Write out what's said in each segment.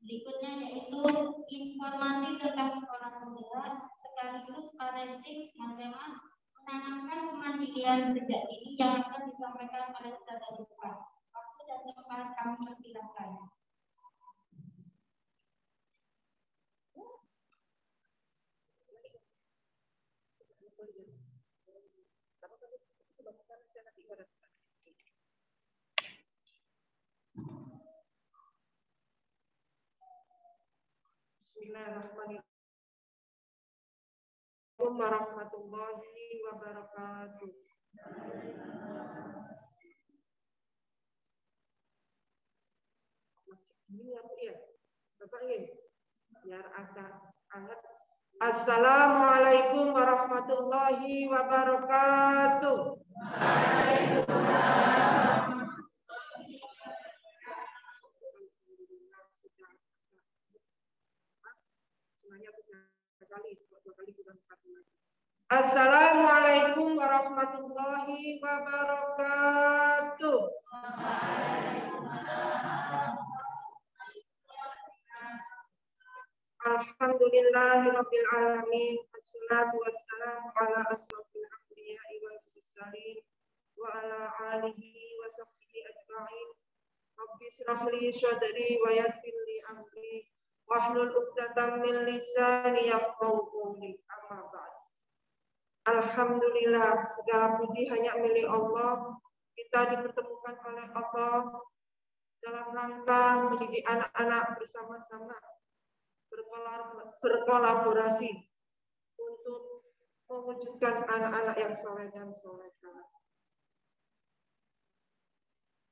Berikutnya yaitu informasi tentang sekolah pemula sekaligus parenting matematika menanamkan kemandirian sejak dini yang akan disampaikan pada Ustazah Lupa. Waktu dan tempat kami persilakan. Bismillahirrahmanirrahim warahmatullahi wabarakatuh. Masih ini apa ya? Bapak ini biar agak hangat. Assalamualaikum warahmatullahi wabarakatuh. Assalamualaikum warahmatullahi wabarakatuh. Alhamdulillahirabbil alamin. Wassalatu wassalamu ala asrofil anbiya'i wal mursalin wa ala alihi wa sahbihi ajma'in. Rabbi shrah li sadri wa yassir li amri wahlul 'uqdatam min lisani yafqahu qawli. Amma ba'd. Alhamdulillah, segala puji hanya milik Allah. Kita dipertemukan oleh Allah dalam rangka mendidik anak-anak bersama-sama, berkolaborasi untuk mewujudkan anak-anak yang soleh dan solehah.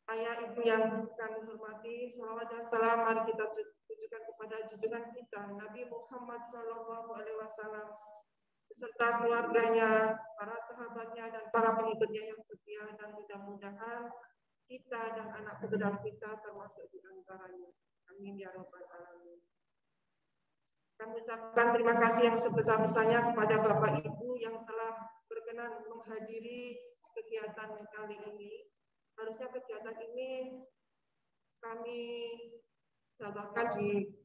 Ayah ibu yang kami hormati, salawat dan salam mari kita tujukan kepada junjungan kita Nabi Muhammad SAW beserta keluarganya, para sahabatnya dan para pengikutnya yang setia, dan mudah-mudahan kita dan anak keturunan kita termasuk di antaranya. Amin ya rabbal alamin. Kami ucapkan terima kasih yang sebesar-besarnya kepada Bapak Ibu yang telah berkenan menghadiri kegiatan kali ini. Harusnya kegiatan ini kami jadwalkan di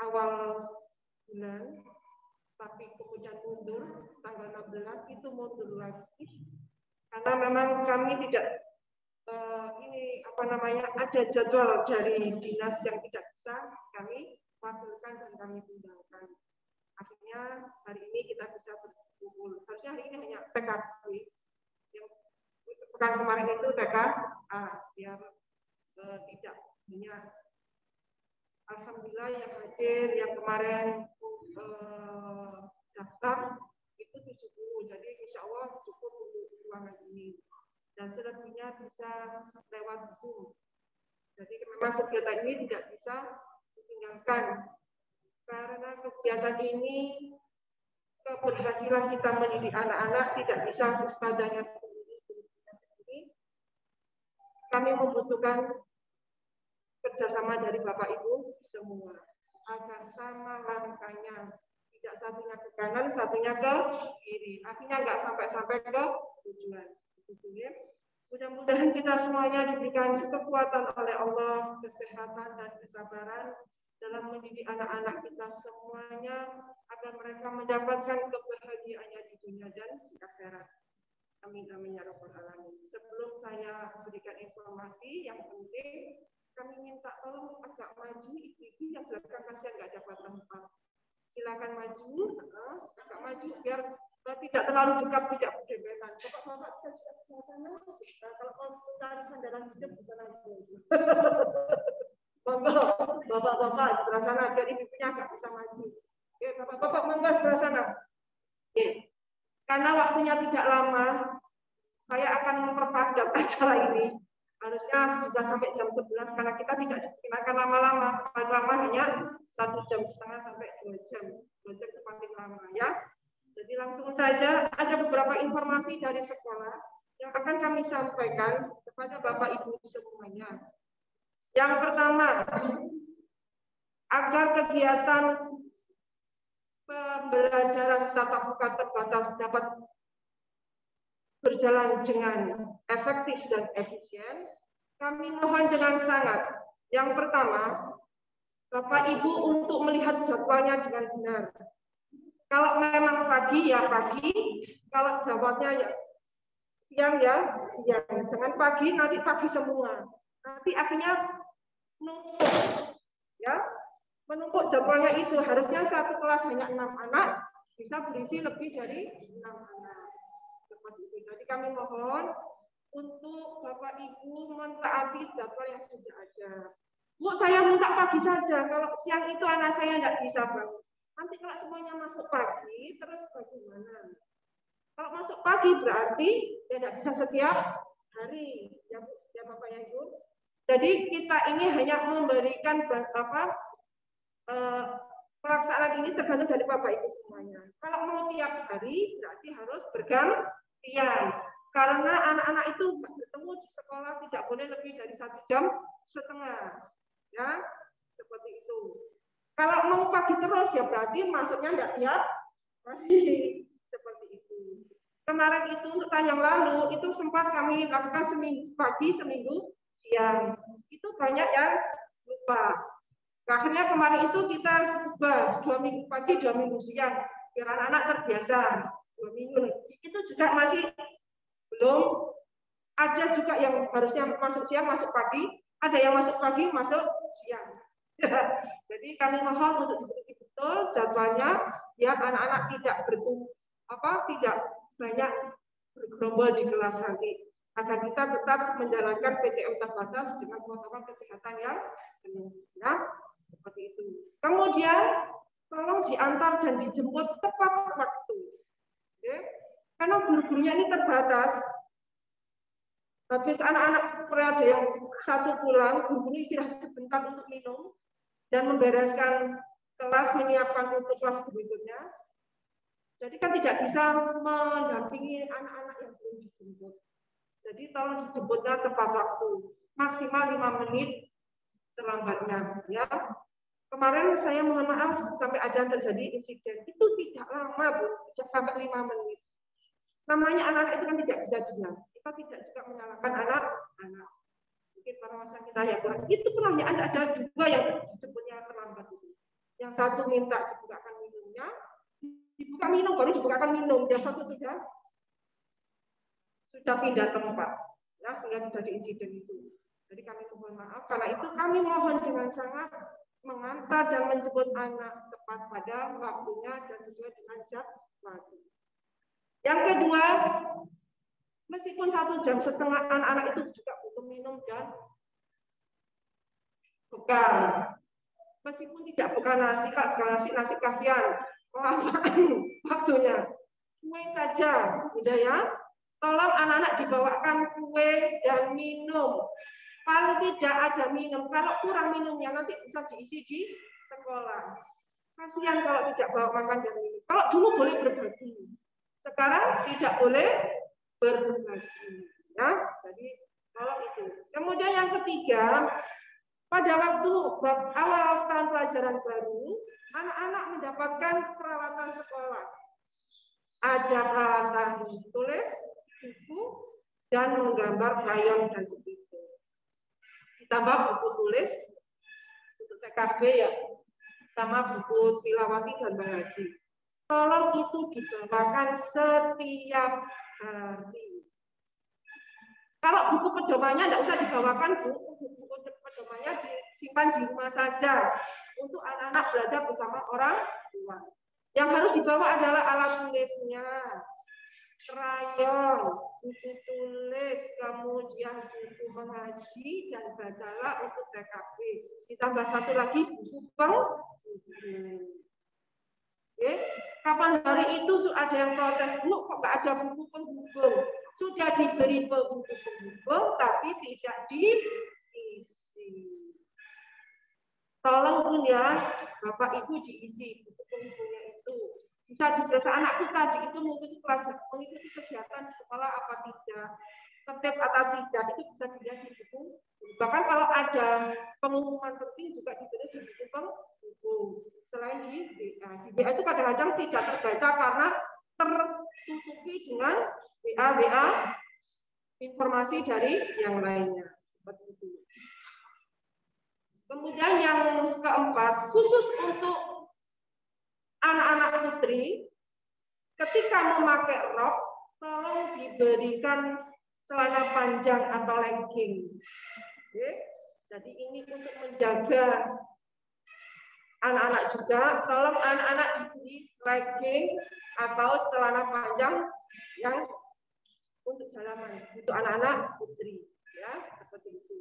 awal bulan, tapi kemudian mundur tanggal 16 itu mundur lagi karena memang kami tidak ada jadwal dari dinas yang tidak bisa kami wakilkan dan kami tinggalkan. Akhirnya hari ini kita bisa berkumpul. Harusnya hari ini hanya TKP. Yang pekan kemarin itu TKA, biar tidak banyak. Alhamdulillah yang hadir yang kemarin daftar itu 70. Jadi insya Allah cukup untuk ruangan ini. Dan selebihnya bisa lewat Zoom. Jadi memang kegiatan ini tidak bisa ditinggalkan. Karena kegiatan ini keberhasilan kita mendidik anak-anak tidak bisa ustadzanya sendiri. Kami membutuhkan kerjasama dari Bapak Ibu semua agar sama langkahnya, tidak satunya ke kanan, satunya ke kiri. Artinya nggak sampai ke tujuan. Mudah-mudahan kita semuanya diberikan kekuatan oleh Allah, kesehatan dan kesabaran dalam mendidik anak-anak kita semuanya agar mereka mendapatkan kebahagiaannya di dunia dan di akhirat. Amin amin ya rabbal alamin. Sebelum saya berikan informasi yang penting, kami minta tolong agak maju, ibu yang belakang kasihan nggak dapat tempat. Silakan maju, agak maju biar tidak terlalu dekat, tidak berdempetan. Bapak-bapak bisa juga sebelah sana. Kalau mau cari sandaran hidup di sana. Monggo, bapak-bapak sebelah sana biar ibunya agak bisa maju. Oke, bapak-bapak monggo sebelah sana. Oke. Karena waktunya tidak lama, saya akan memperpadat acara ini. Harusnya bisa sampai jam 11 karena kita tidak digunakan lama-lama. Paling lama hanya 1,5 jam sampai 2 jam. 2 jam itu paling lama ya. Jadi langsung saja ada beberapa informasi dari sekolah yang akan kami sampaikan kepada Bapak Ibu semuanya. Yang pertama, agar kegiatan pembelajaran tatap muka terbatas dapat berjalan dengan efektif dan efisien, kami mohon dengan sangat. Yang pertama, Bapak Ibu untuk melihat jadwalnya dengan benar. Kalau memang pagi ya pagi, kalau jawabnya ya siang ya siang. Jangan pagi, nanti pagi semua. Nanti akhirnya menumpuk, ya menumpuk jadwalnya itu. Harusnya satu kelas hanya 6 anak, bisa berisi lebih dari 6 anak. Seperti itu. Jadi kami mohon untuk Bapak Ibu mentaati jadwal yang sudah ada. Bu, saya minta pagi saja. Kalau siang itu anak saya tidak bisa bangun. Nanti kalau semuanya masuk pagi, terus bagaimana? Kalau masuk pagi berarti tidak bisa setiap hari, ya Bu, ya Bapak ya Ibu. Jadi kita ini hanya memberikan pelaksanaan ini tergantung dari Bapak Ibu semuanya. Kalau mau tiap hari berarti harus bergantian. Karena anak-anak itu bertemu di sekolah tidak boleh lebih dari 1,5 jam. Ya, seperti itu. Kalau mau pagi terus ya berarti masuknya enggak tiap hari. Seperti itu. Kemarin itu untuk tahun yang lalu itu sempat kami lakukan seminggu pagi, seminggu siang. Itu banyak yang lupa. Akhirnya kemarin itu kita ubah 2 minggu pagi, 2 minggu siang, biar anak-anak terbiasa 2 minggu. Itu juga masih belum. Ada juga yang harusnya masuk siang, masuk pagi. Ada yang masuk pagi, masuk siang. Jadi kami mohon untuk diikuti betul jadwalnya, biar anak-anak tidak tidak banyak bergerombol di kelas nanti, agar kita tetap menjalankan PTM terbatas dengan protokol kesehatan yang penuh. Ya, seperti itu. Kemudian tolong diantar dan dijemput tepat waktu. Oke? Karena guru-gurunya ini terbatas. Habis anak-anak periode yang satu pulang, guru istirahat sebentar untuk minum dan membereskan kelas, menyiapkan untuk kelas berikutnya. Jadi kan tidak bisa mendampingi anak-anak yang belum dijemput. Jadi tolong dijemputnya tepat waktu, maksimal 5 menit terlambatnya. Ya, kemarin saya mohon maaf sampai ada terjadi insiden. Itu tidak lama, Bu, tidak sampai 5 menit. Namanya anak-anak itu kan tidak bisa diam. Kita tidak juga menyalahkan anak-anak. Mungkin pengawasan kita ya kurang. Itu pernah ya ada 2 yang disebutnya terlambat itu. Yang satu minta dibukakan minumnya, dibuka minum baru dibukakan minum. Yang satu sudah pindah tempat. Ya, sehingga terjadi insiden itu. Jadi kami mohon maaf. Karena itu kami mohon dengan sangat mengantar dan menjemput anak tepat pada waktunya dan sesuai dengan jadwal. Yang kedua, meskipun 1,5 jam anak-anak itu juga butuh minum dan bekal. Meskipun tidak bekal nasi, kalau bekal nasi kasihan, waktunya. Kue saja, udah ya. Tolong anak-anak dibawakan kue dan minum. Paling tidak ada minum. Kalau kurang minumnya nanti bisa diisi di sekolah. Kasihan kalau tidak bawa makan dan minum. Kalau dulu boleh berbagi. Sekarang tidak boleh berbagi, ya. Jadi kalau itu. Kemudian yang ketiga, pada waktu awal tahun pelajaran baru, anak-anak mendapatkan peralatan sekolah. Ada peralatan tulis, buku, dan menggambar krayon dan sebagainya. Ditambah buku tulis untuk TKB ya, sama buku tilawati dan mengaji. Tolong itu dibawakan setiap hari. Kalau buku pedomannya tidak usah dibawakan, buku pedomannya disimpan di rumah saja untuk anak-anak belajar bersama orang tua. Yang harus dibawa adalah alat tulisnya, krayon, buku tulis, kemudian buku mengaji dan bacalah untuk TKB. Ditambah satu lagi buku penghubung. Oke. Kapan hari itu ada yang protes, Bu, kok nggak ada buku penghubung? Sudah diberi buku penghubung, tapi tidak diisi. Tolong ya, Bapak Ibu diisi buku penghubungnya itu. Bisa diperiksa anakku tadi itu mengikuti kegiatan di sekolah apa tidak, tertib atau tidak, itu bisa dilihat di buku. Bahkan kalau ada pengumuman penting juga ditulis di buku penghubung. Selain di WA itu kadang-kadang tidak terbaca karena tertutupi dengan WA informasi dari yang lainnya. Seperti itu. Kemudian yang keempat, khusus untuk anak-anak putri, ketika memakai rok, tolong diberikan celana panjang atau legging. Oke? Jadi ini untuk menjaga anak-anak juga, tolong anak-anak diberi legging atau celana panjang yang untuk dalaman, untuk anak-anak putri, ya, seperti itu.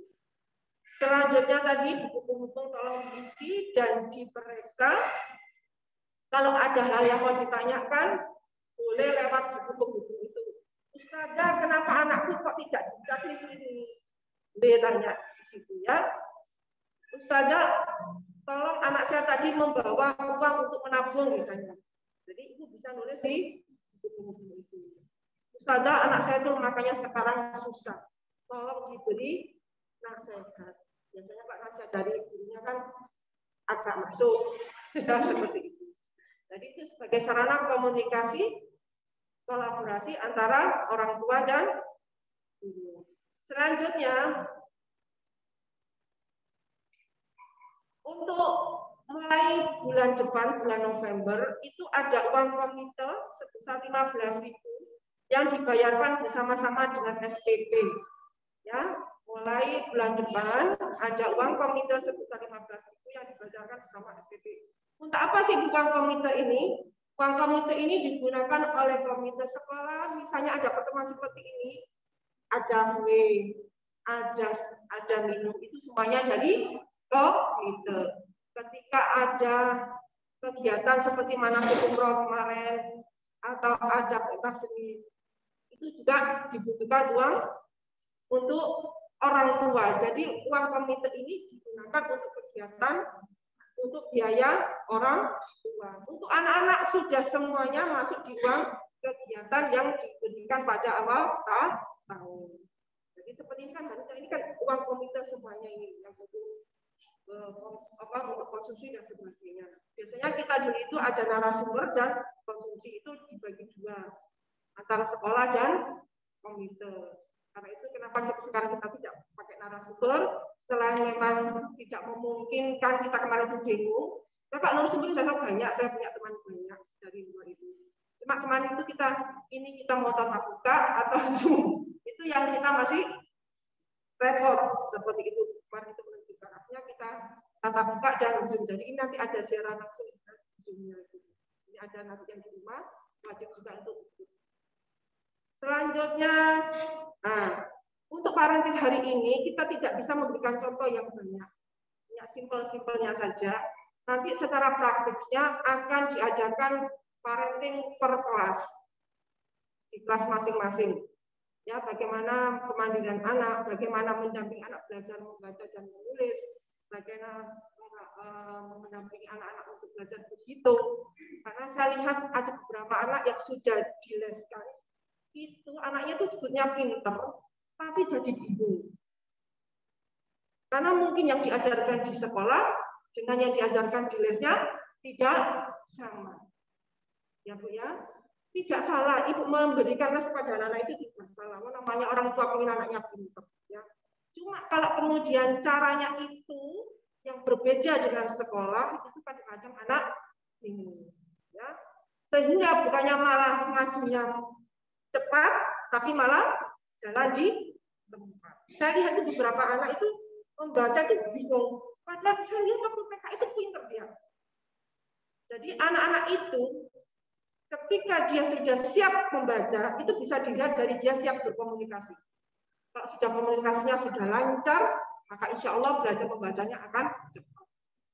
Selanjutnya tadi buku penghubung tolong diisi dan diperiksa. Kalau ada hal yang mau ditanyakan, boleh lewat buku penghubung itu. Ustazah, kenapa anakku kok tidak ditulis ini? Boleh tanya di situ ya. Ustazah, tolong anak saya tadi membawa uang untuk menabung misalnya. Jadi ibu bisa nulis di buku itu. Ustazah, anak saya itu makanya sekarang susah. Tolong diberi nasihat. Biasanya Pak nasihat dari gurunya kan agak masuk. Seperti itu. Jadi itu sebagai sarana komunikasi, kolaborasi antara orang tua dan guru. Selanjutnya, untuk mulai bulan depan, bulan November, itu ada uang komite sebesar 15.000 yang dibayarkan bersama-sama dengan SPP. Ya, mulai bulan depan ada uang komite sebesar 15.000 yang dibayarkan bersama SPP. Untuk apa sih uang komite ini? Uang komite ini digunakan oleh komite sekolah, misalnya ada pertemuan seperti ini, ada kue, ada minum, itu semuanya dari komite. Ketika ada kegiatan seperti manasik umroh kemarin atau ada pentas seni, itu juga dibutuhkan uang untuk orang tua. Jadi uang komite ini digunakan untuk kegiatan, untuk biaya orang tua. Untuk anak-anak sudah semuanya masuk di uang kegiatan yang diberikan pada awal tahun. Jadi seperti ini kan harusnya ini kan uang komite semuanya ini yang untuk untuk konsumsi dan sebagainya. Biasanya kita dulu itu ada narasumber dan konsumsi itu dibagi dua antara sekolah dan komite. Karena itu kenapa sekarang kita tidak pakai narasumber, selain memang tidak memungkinkan, kita kemarin itu bingung. Bapak narasumber saya banyak, saya punya teman banyak dari luar itu. Cuma kemarin itu kita mau tatap muka atau Zoom, itu yang kita masih repot seperti itu. Kemarin itu menentukan, artinya kita tatap muka dan Zoom. Jadi ini nanti ada siaran langsung Zoom-nya itu. Ini ada nanti yang di rumah, wajib juga untuk itu. Selanjutnya, untuk parenting hari ini kita tidak bisa memberikan contoh yang banyak. Ya, simpel-simpelnya saja. Nanti secara praktisnya akan diadakan parenting per kelas di kelas masing-masing. Ya, bagaimana kemandirian anak, bagaimana mendampingi anak belajar membaca dan menulis, bagaimana mendampingi anak-anak untuk belajar berhitung. Karena saya lihat ada beberapa anak yang sudah dileskan, itu anaknya itu sebutnya pinter, tapi jadi bingung. Karena mungkin yang diajarkan di sekolah dengan yang diajarkan di lesnya tidak sama. Ya Bu ya, tidak salah ibu memberikan les pada anak itu tidak salah. Namanya orang tua pengen anaknya pinter. Ya. Cuma kalau kemudian caranya itu yang berbeda dengan sekolah, itu kadang-kadang anak bingung. Ya. Sehingga bukannya malah majunya cepat, tapi malah jalan di tempat. Saya lihat itu beberapa anak itu membaca itu bingung. Padahal saya lihat waktu TK itu pinter dia. Jadi anak-anak itu ketika dia sudah siap membaca, itu bisa dilihat dari dia siap berkomunikasi. Kalau sudah komunikasinya sudah lancar, maka insya Allah belajar membacanya akan cepat.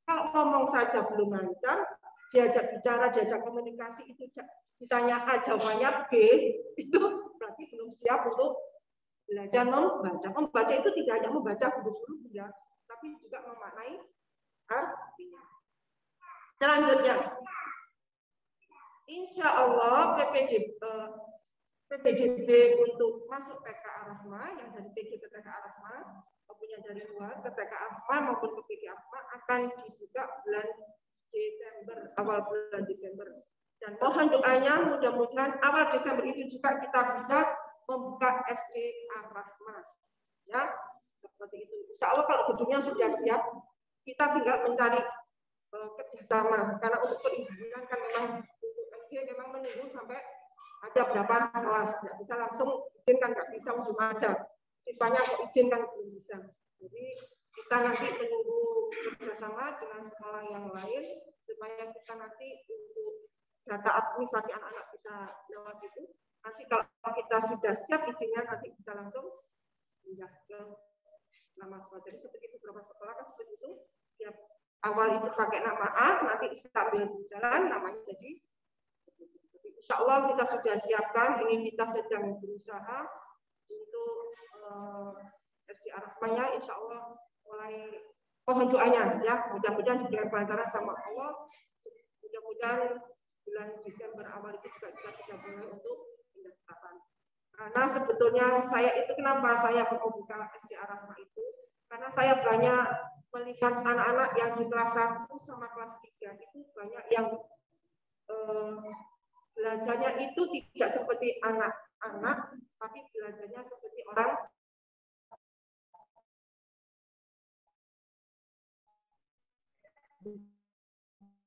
Kalau ngomong saja belum lancar, diajak bicara, diajak komunikasi, itu ditanya A, jawabannya B, itu berarti belum siap untuk belajar membaca. Membaca itu tidak hanya membaca huruf-huruf ya, tapi juga memaknai artinya. Selanjutnya, insya Allah PPDB untuk masuk TK Ar-Rahmah, yang dari PG ke TK Ar-Rahmah, maupun yang dari luar ke TK Ar-Rahmah maupun ke PG Ar-Rahmah akan dibuka bulan Desember, awal bulan Desember. Dan mohon doanya mudah-mudahan awal Desember itu juga kita bisa membuka SD Ar-Rahmah. Ya, seperti itu. Insya Allah kalau gedungnya sudah siap, kita tinggal mencari kerjasama. Karena untuk perizinan kan memang untuk SD memang menunggu sampai ada berapa kelas. Nggak bisa langsung izin kan nggak bisa, belum ada. Siswanya kok izin kan belum bisa. Jadi kita nanti menunggu kerjasama dengan sekolah yang lain supaya kita nanti untuk data administrasi anak-anak bisa lewat itu. Nanti kalau kita sudah siap izinnya nanti bisa langsung pindah ke nama sekolah. Jadi seperti itu beberapa sekolah kan seperti itu. Ya, awal itu pakai nama A, nanti sambil berjalan namanya jadi. Insya Allah kita sudah siapkan. Ini kita sedang berusaha untuk SD Ar-Rahmahnya. Insya Allah mulai mohon doanya ya. Mudah-mudahan diberikan kelancaran sama Allah. Mudah-mudahan bulan Desember awal itu juga kita sudah mulai untuk pendaftaran. Karena sebetulnya saya itu kenapa saya mau buka SD Ar-Rahmah itu, karena saya banyak melihat anak-anak yang di kelas 1 sama kelas 3 itu banyak yang belajarnya itu tidak seperti anak-anak, tapi belajarnya seperti orang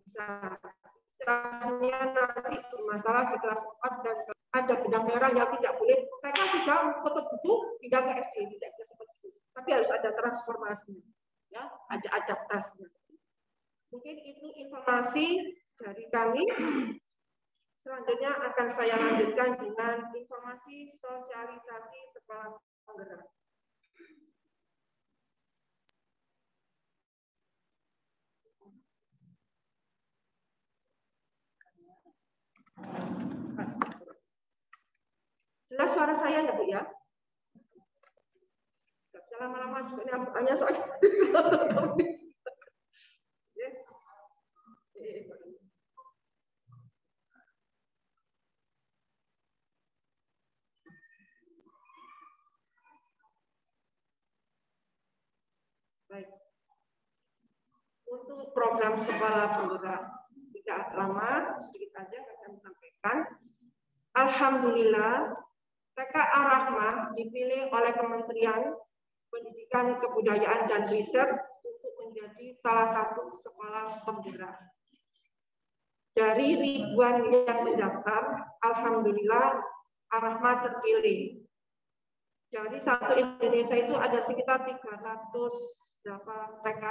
bisa. Hanya nanti bermasalah di kelas 4 dan ada benang merah yang tidak boleh. Mereka sudah tutup buku pindah ke SD, tidak bisa seperti itu. Tapi harus ada transformasi, ya, ada adaptasinya. Mungkin itu informasi dari kami. Selanjutnya akan saya lanjutkan dengan informasi sosialisasi sekolah penggerak. Jelas suara saya ya Bu ya? Gak bisa lama-lama juga ini bukannya soalnya. Baik. Untuk program sekolah penggerak tidak lama, sedikit saja akan sampaikan. Alhamdulillah, TK Ar-Rahmah dipilih oleh Kementerian Pendidikan, Kebudayaan, dan Riset untuk menjadi salah satu sekolah penggerak. Dari ribuan yang mendaftar, alhamdulillah Ar-Rahmah terpilih. Dari satu Indonesia itu ada sekitar 300 berapa TK.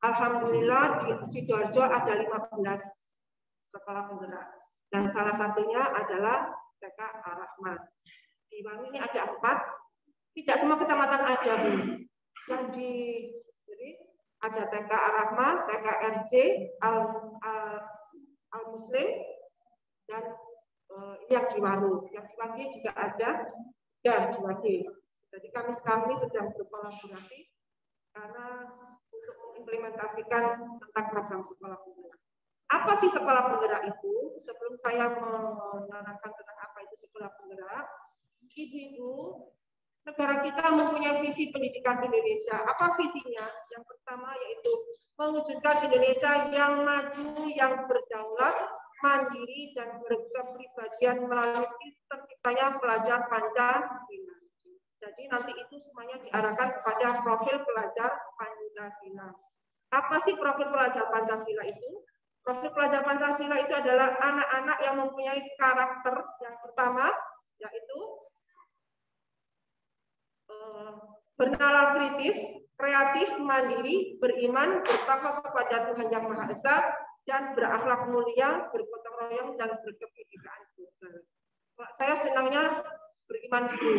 Alhamdulillah di Sidoarjo ada 15 sekolah penggerak. Dan salah satunya adalah TK Ar-Rahmah. Di Wangi ini ada 4. Tidak semua kecamatan ada, Bu. Jadi ada TK Ar-Rahmah, TK RJ, Al-Muslim, dan yang di Waru. Yang di Wangi juga ada, ya di Wangi. Jadi kami sedang berkolaborasi karena untuk mengimplementasikan tentang program sekolah penggerak. Apa sih sekolah penggerak itu? Sebelum saya menerangkan tentang apa itu sekolah penggerak, Ibu-ibu, negara kita mempunyai visi pendidikan Indonesia. Apa visinya? Yang pertama yaitu mewujudkan Indonesia yang maju, yang berdaulat, mandiri, dan berkepribadian melalui terciptanya pelajar Pancasila. Jadi nanti itu semuanya diarahkan kepada profil pelajar Pancasila. Apa sih profil pelajar Pancasila itu? Profil pelajar Pancasila itu adalah anak-anak yang mempunyai karakter yang pertama, yaitu bernalar kritis, kreatif, mandiri, beriman, bertakwa kepada Tuhan Yang Maha Esa, dan berakhlak mulia, bergotong royong, dan berkepedulian. Saya senangnya beriman dulu.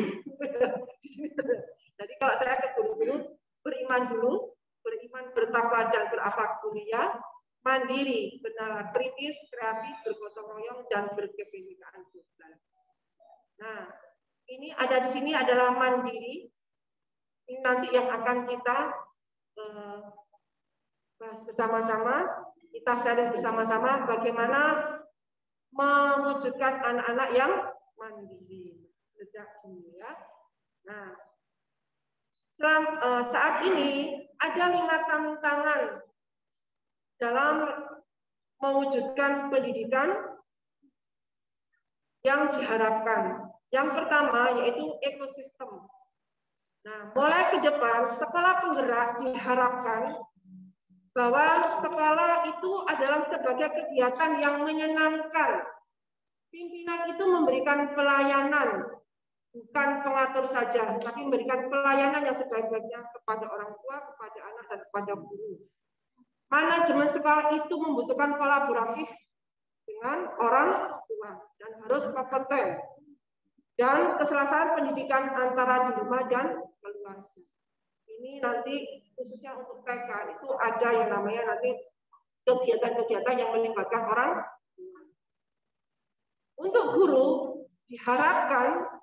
Jadi kalau saya ke guru-guru, beriman dulu, beriman, bertakwa, dan berakhlak mulia, mandiri, bernalar kritis, kreatif, bergotong royong, dan berkepedulian. Nah, ini ada di sini adalah mandiri. Ini nanti yang akan kita bahas bersama-sama, kita sharing bersama-sama bagaimana mewujudkan anak-anak yang mandiri sejak dini ya. Nah, saat ini ada 5 tantangan dalam mewujudkan pendidikan yang diharapkan. Yang pertama yaitu ekosistem. Nah, mulai ke depan sekolah penggerak diharapkan bahwa sekolah itu adalah sebagai kegiatan yang menyenangkan. Pimpinan itu memberikan pelayanan, bukan pengatur saja, tapi memberikan pelayanan yang sebaik-baiknya kepada orang tua, kepada anak, dan kepada guru. Manajemen sekolah itu membutuhkan kolaborasi dengan orang tua dan harus kompeten. Dan keselarasan pendidikan antara di rumah dan keluarga. Ini nanti khususnya untuk TK itu ada yang namanya nanti kegiatan-kegiatan yang melibatkan orang tua. Untuk guru diharapkan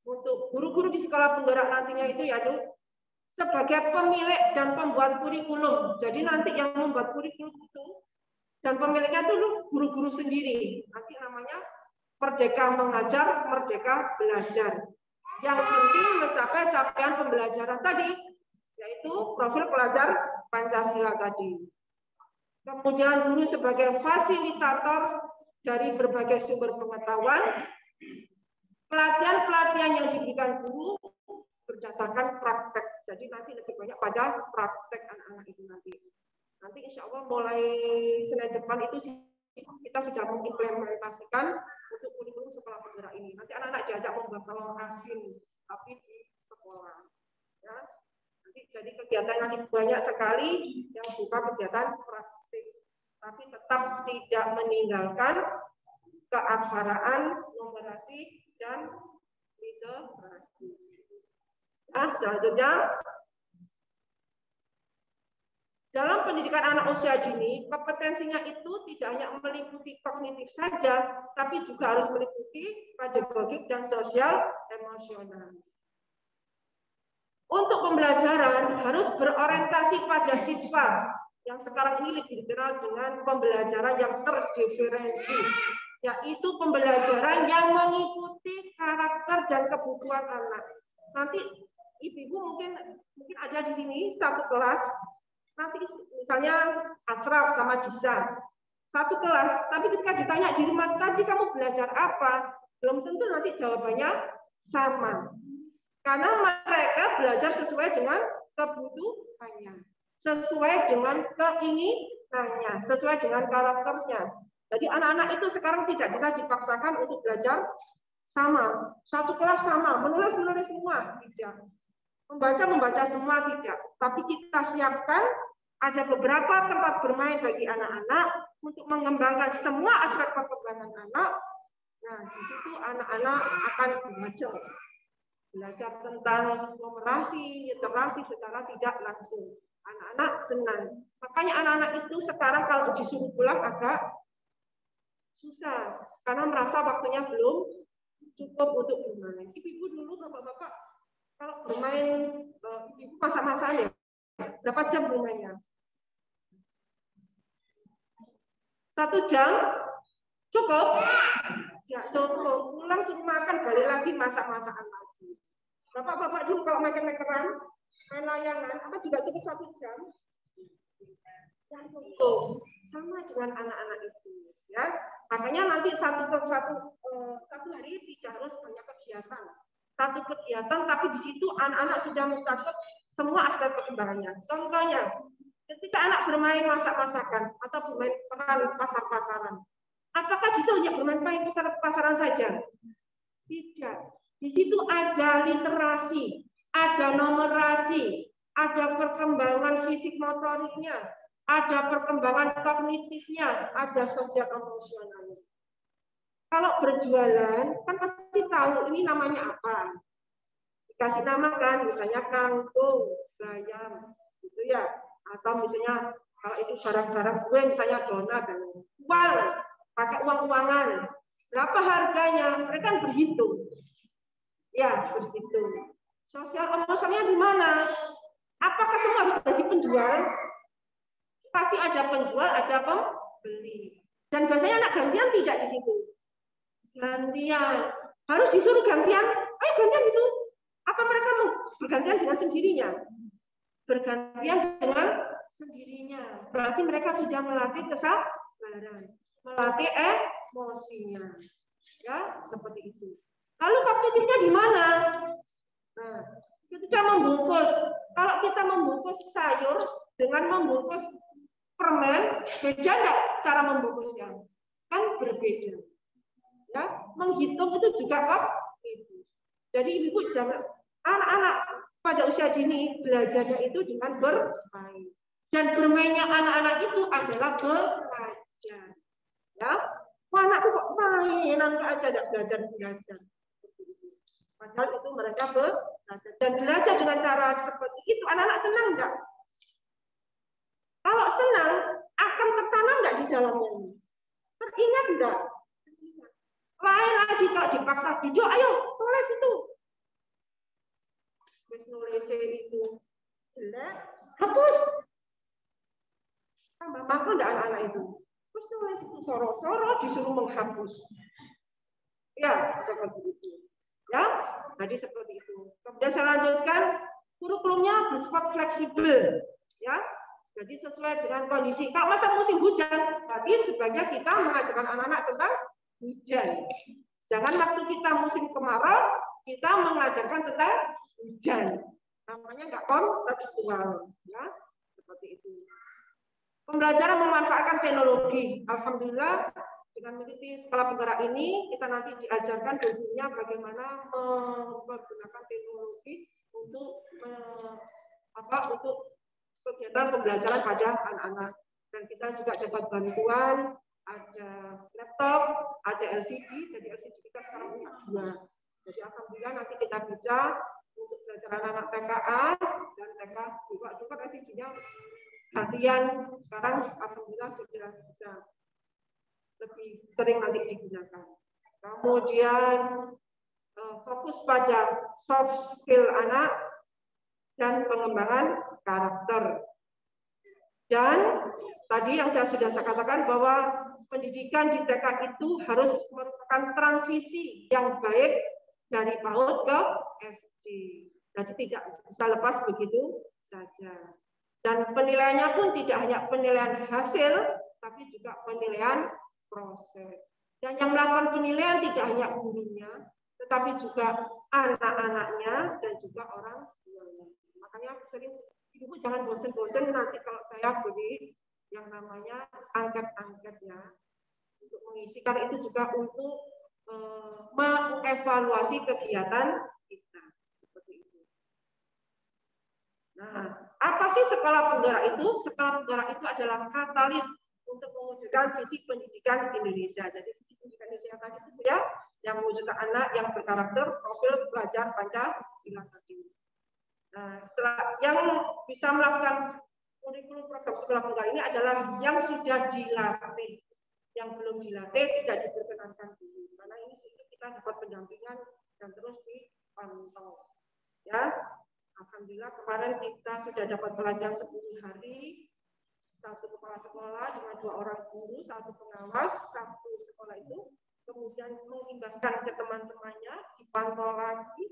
untuk guru-guru di sekolah penggerak nantinya itu ya sebagai pemilik dan pembuat kurikulum. Jadi nanti yang membuat kurikulum itu dan pemiliknya itu guru-guru sendiri. Nanti namanya Merdeka Mengajar, Merdeka Belajar. Yang penting mencapai capaian pembelajaran tadi, yaitu profil pelajar Pancasila tadi. Kemudian guru sebagai fasilitator dari berbagai sumber pengetahuan, pelatihan-pelatihan yang diberikan guru berdasarkan praktek. Jadi nanti lebih banyak pada praktek anak-anak itu nanti. Nanti insya Allah mulai Senin depan itu kita sudah mengimplementasikan untuk kurikulum sekolah penggerak ini. Nanti anak-anak diajak membakar asin, tapi di sekolah. Ya. Nanti jadi kegiatan nanti banyak sekali yang bukan kegiatan praktik, tapi tetap tidak meninggalkan keaksaraan, numerasi, dan literasi. Nah, selanjutnya, dalam pendidikan anak usia dini, kompetensinya itu tidak hanya meliputi kognitif saja, tapi juga harus meliputi pedagogik dan sosial emosional. Untuk pembelajaran harus berorientasi pada siswa yang sekarang ini lebih dikenal dengan pembelajaran yang terdiferensi, yaitu pembelajaran yang mengikuti karakter dan kebutuhan anak. Nanti ibu-ibu mungkin ada di sini satu kelas, nanti misalnya Asraf sama Disa, satu kelas, tapi ketika ditanya di rumah tadi kamu belajar apa, belum tentu nanti jawabannya sama. Karena mereka belajar sesuai dengan kebutuhannya, sesuai dengan keinginannya, sesuai dengan karakternya. Jadi anak-anak itu sekarang tidak bisa dipaksakan untuk belajar sama, satu kelas sama, menulis semua, tidak. Membaca semua tidak. Tapi kita siapkan ada beberapa tempat bermain bagi anak-anak untuk mengembangkan semua aspek perkembangan anak. Nah, di situ anak-anak akan belajar tentang numerasi, literasi secara tidak langsung. Anak-anak senang. Makanya anak-anak itu sekarang kalau disuruh pulang agak susah karena merasa waktunya belum cukup untuk bermain. Ibu-ibu dulu, bapak-bapak, kalau bermain ibu masa-masanya berapa jam bermainnya? 1 jam cukup? Ya cukup. Pulang suruh makan, balik lagi masak-masakan lagi. Bapak-bapak dulu kalau main-makeran, main layangan, apa juga cukup 1 jam? Ya cukup. Sama dengan anak-anak itu, ya. Makanya nanti satu hari tidak harus banyak kegiatan. Satu kegiatan, tapi di situ anak-anak sudah mencakup semua aspek perkembangannya. Contohnya, ketika anak bermain masak-masakan atau bermain peran pasar-pasaran, apakah di situ hanya bermain pasar-pasaran saja? Tidak. Di situ ada literasi, ada numerasi, ada perkembangan fisik motoriknya, ada perkembangan kognitifnya, ada sosial emosionalnya. Kalau berjualan, kan pasti tahu ini namanya apa. Dikasih nama kan, misalnya kangkung, bayam, gitu ya. Atau misalnya kalau itu barang-barang kue, misalnya donat, dan uang, pakai uang-uangan. Berapa harganya? Mereka kan berhitung. Ya, begitu. Sosial emosionalnya di mana? Apakah semua bisa jadi penjual? Pasti ada penjual, ada pembeli. Dan biasanya anak gantian tidak di situ. Gantian. Harus disuruh gantian. Ayo gantian itu. Apa mereka mau bergantian dengan sendirinya? Bergantian dengan sendirinya. Berarti mereka sudah melatih kesabaran, melatih emosinya. Ya, seperti itu. Lalu kognitifnya di mana? Nah, ketika membungkus, kalau kita membungkus sayur dengan membungkus permen, beda enggak cara membungkusnya? Kan berbeda. Ya, menghitung itu juga kognitif. Jadi ibu jangan, anak-anak pada usia dini belajarnya itu dengan bermain. Dan bermainnya anak-anak itu adalah belajar. Ya, wah anakku kok mainan aja enggak belajar. Padahal itu mereka belajar. Dan belajar dengan cara seperti itu, anak-anak senang enggak? Kalau senang, akan tertanam enggak di dalamnya? Teringat enggak? Lain lagi kalau dipaksa video, ayo tulis itu. Terus nulis itu jelek, hapus. Tambah mampu enggak anak-anak itu? Terus nulis itu soro-soro disuruh menghapus. Ya, seperti itu. Ya, jadi seperti itu. Kemudian saya lanjutkan, kurikulumnya bersifat fleksibel, ya. Jadi sesuai dengan kondisi. Kalau masa musim hujan, tadi sebaiknya kita mengajarkan anak-anak tentang hujan. Jangan waktu kita musim kemarau, kita mengajarkan tentang hujan. Namanya nggak kontekstual, ya. Seperti itu. Pembelajaran memanfaatkan teknologi. Alhamdulillah dengan mengikuti skala penggerak ini kita nanti diajarkan dulunya bagaimana menggunakan teknologi untuk untuk kegiatan pembelajaran pada anak-anak. Dan kita juga dapat bantuan, ada laptop, ada LCD, jadi LCD kita sekarang punya 2. Jadi alhamdulillah nanti kita bisa untuk belajar anak-anak TKA dan TK juga LCD-nya harian sekarang alhamdulillah sudah bisa lebih sering nanti digunakan. Kemudian fokus pada soft skill anak dan pengembangan karakter. Dan tadi yang saya sudah katakan bahwa pendidikan di TK itu harus merupakan transisi yang baik dari PAUD ke SD. Jadi tidak bisa lepas begitu saja. Dan penilaiannya pun tidak hanya penilaian hasil, tapi juga penilaian proses. Dan yang melakukan penilaian tidak hanya gurunya, tetapi juga anak-anaknya dan juga orang tuanya. Makanya sering ibu jangan bosen-bosen nanti kalau saya beri yang namanya angket-angketnya untuk mengisi, karena itu juga untuk mengevaluasi kegiatan kita. Seperti itu. Nah, apa sih sekolah penggerak itu? Sekolah penggerak itu adalah katalis untuk mewujudkan visi pendidikan Indonesia. Jadi visi pendidikan Indonesia tadi itu ya, yang mewujudkan anak yang berkarakter, profil pelajar Pancasila tadi. Nah, yang bisa melakukan kurikulum program sekolah penggerak ini adalah yang sudah dilatih. Yang belum dilatih tidak diperkenankan dulu. Karena ini kita dapat pendampingan dan terus dipantau. Ya, alhamdulillah kemarin kita sudah dapat pelatihan 10 hari. 1 kepala sekolah dengan 2 orang guru, 1 pengawas, 1 sekolah itu kemudian mengimbaskan ke teman-temannya, dipantau lagi.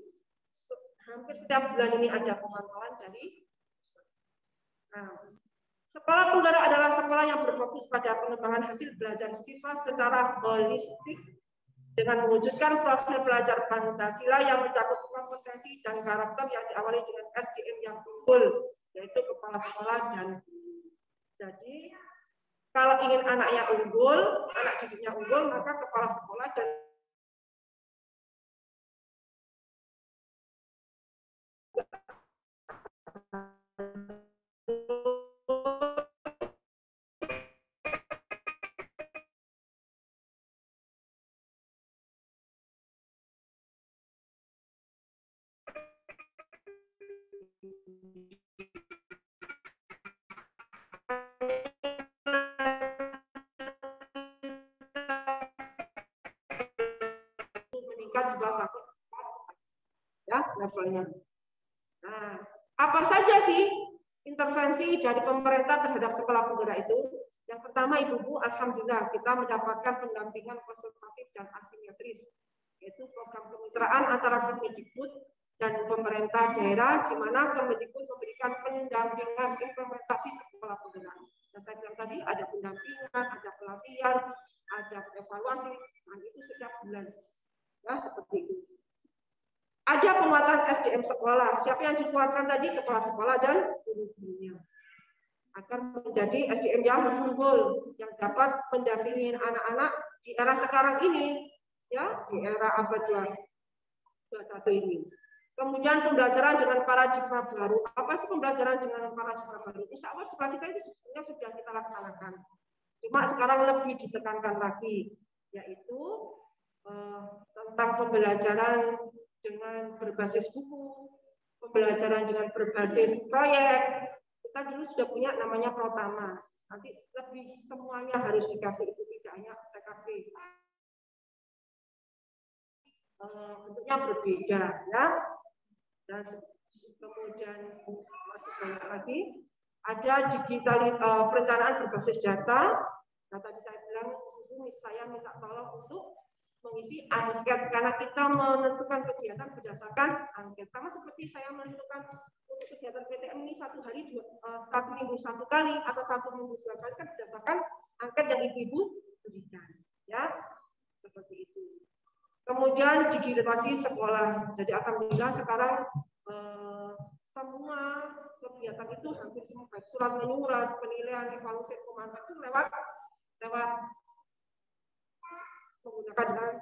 Hampir setiap bulan ini ada pemantauan dari pusat. Nah, sekolah penggerak adalah sekolah yang berfokus pada pengembangan hasil belajar siswa secara holistik dengan mewujudkan profil pelajar Pancasila yang mencakup kompetensi dan karakter yang diawali dengan SDM yang unggul, yaitu kepala sekolah dan guru. Jadi, kalau ingin anaknya unggul, anak didiknya unggul, maka kepala sekolah dan meningkat juga satu ya levelnya. Nah, apa saja sih intervensi dari pemerintah terhadap sekolah penggerak itu? Yang pertama, Ibu-ibu, alhamdulillah kita mendapatkan pendampingan konsultatif dan asimetris, yaitu program kemitraan antara Kemendikbud dan pemerintah daerah, di mana Kemendikbud memberikan pendampingan implementasi sekolah penggerak. Nah, saya bilang tadi ada pendampingan, ada pelatihan, ada evaluasi, nah itu setiap bulan. Ya, seperti itu. Ada penguatan SDM sekolah. Siapa yang dikuatkan tadi? Kepala sekolah dan guru-gurunya. Agar menjadi SDM yang unggul, yang dapat mendampingi anak-anak di era sekarang ini, ya, di era abad 21 ini. Kemudian pembelajaran dengan paradigma baru. Apa sih pembelajaran dengan paradigma baru? Insya Allah sekolah kita itu sebetulnya sudah kita laksanakan. Cuma sekarang lebih ditekankan lagi, yaitu tentang pembelajaran dengan berbasis buku, pembelajaran dengan berbasis proyek. Kita dulu sudah punya namanya Protama. Nanti lebih semuanya harus dikasih itu, tidak hanya TKP. Bentuknya berbeda, ya. Dan kemudian masih banyak lagi. Ada perencanaan berbasis data. Nah, tadi saya bilang, saya minta tolong untuk mengisi angket karena kita menentukan kegiatan berdasarkan angket. Sama seperti saya menentukan untuk kegiatan PTM ini 1 minggu 1 kali atau 1 minggu 2 kali kan berdasarkan angket yang ibu-ibu berikan, ya seperti itu. Kemudian digitalisasi sekolah. Jadi alhamdulillah sekarang semua kegiatan itu hampir semua baik surat menyurat, penilaian, evaluasi, pemantauan itu lewat menggunakan dengan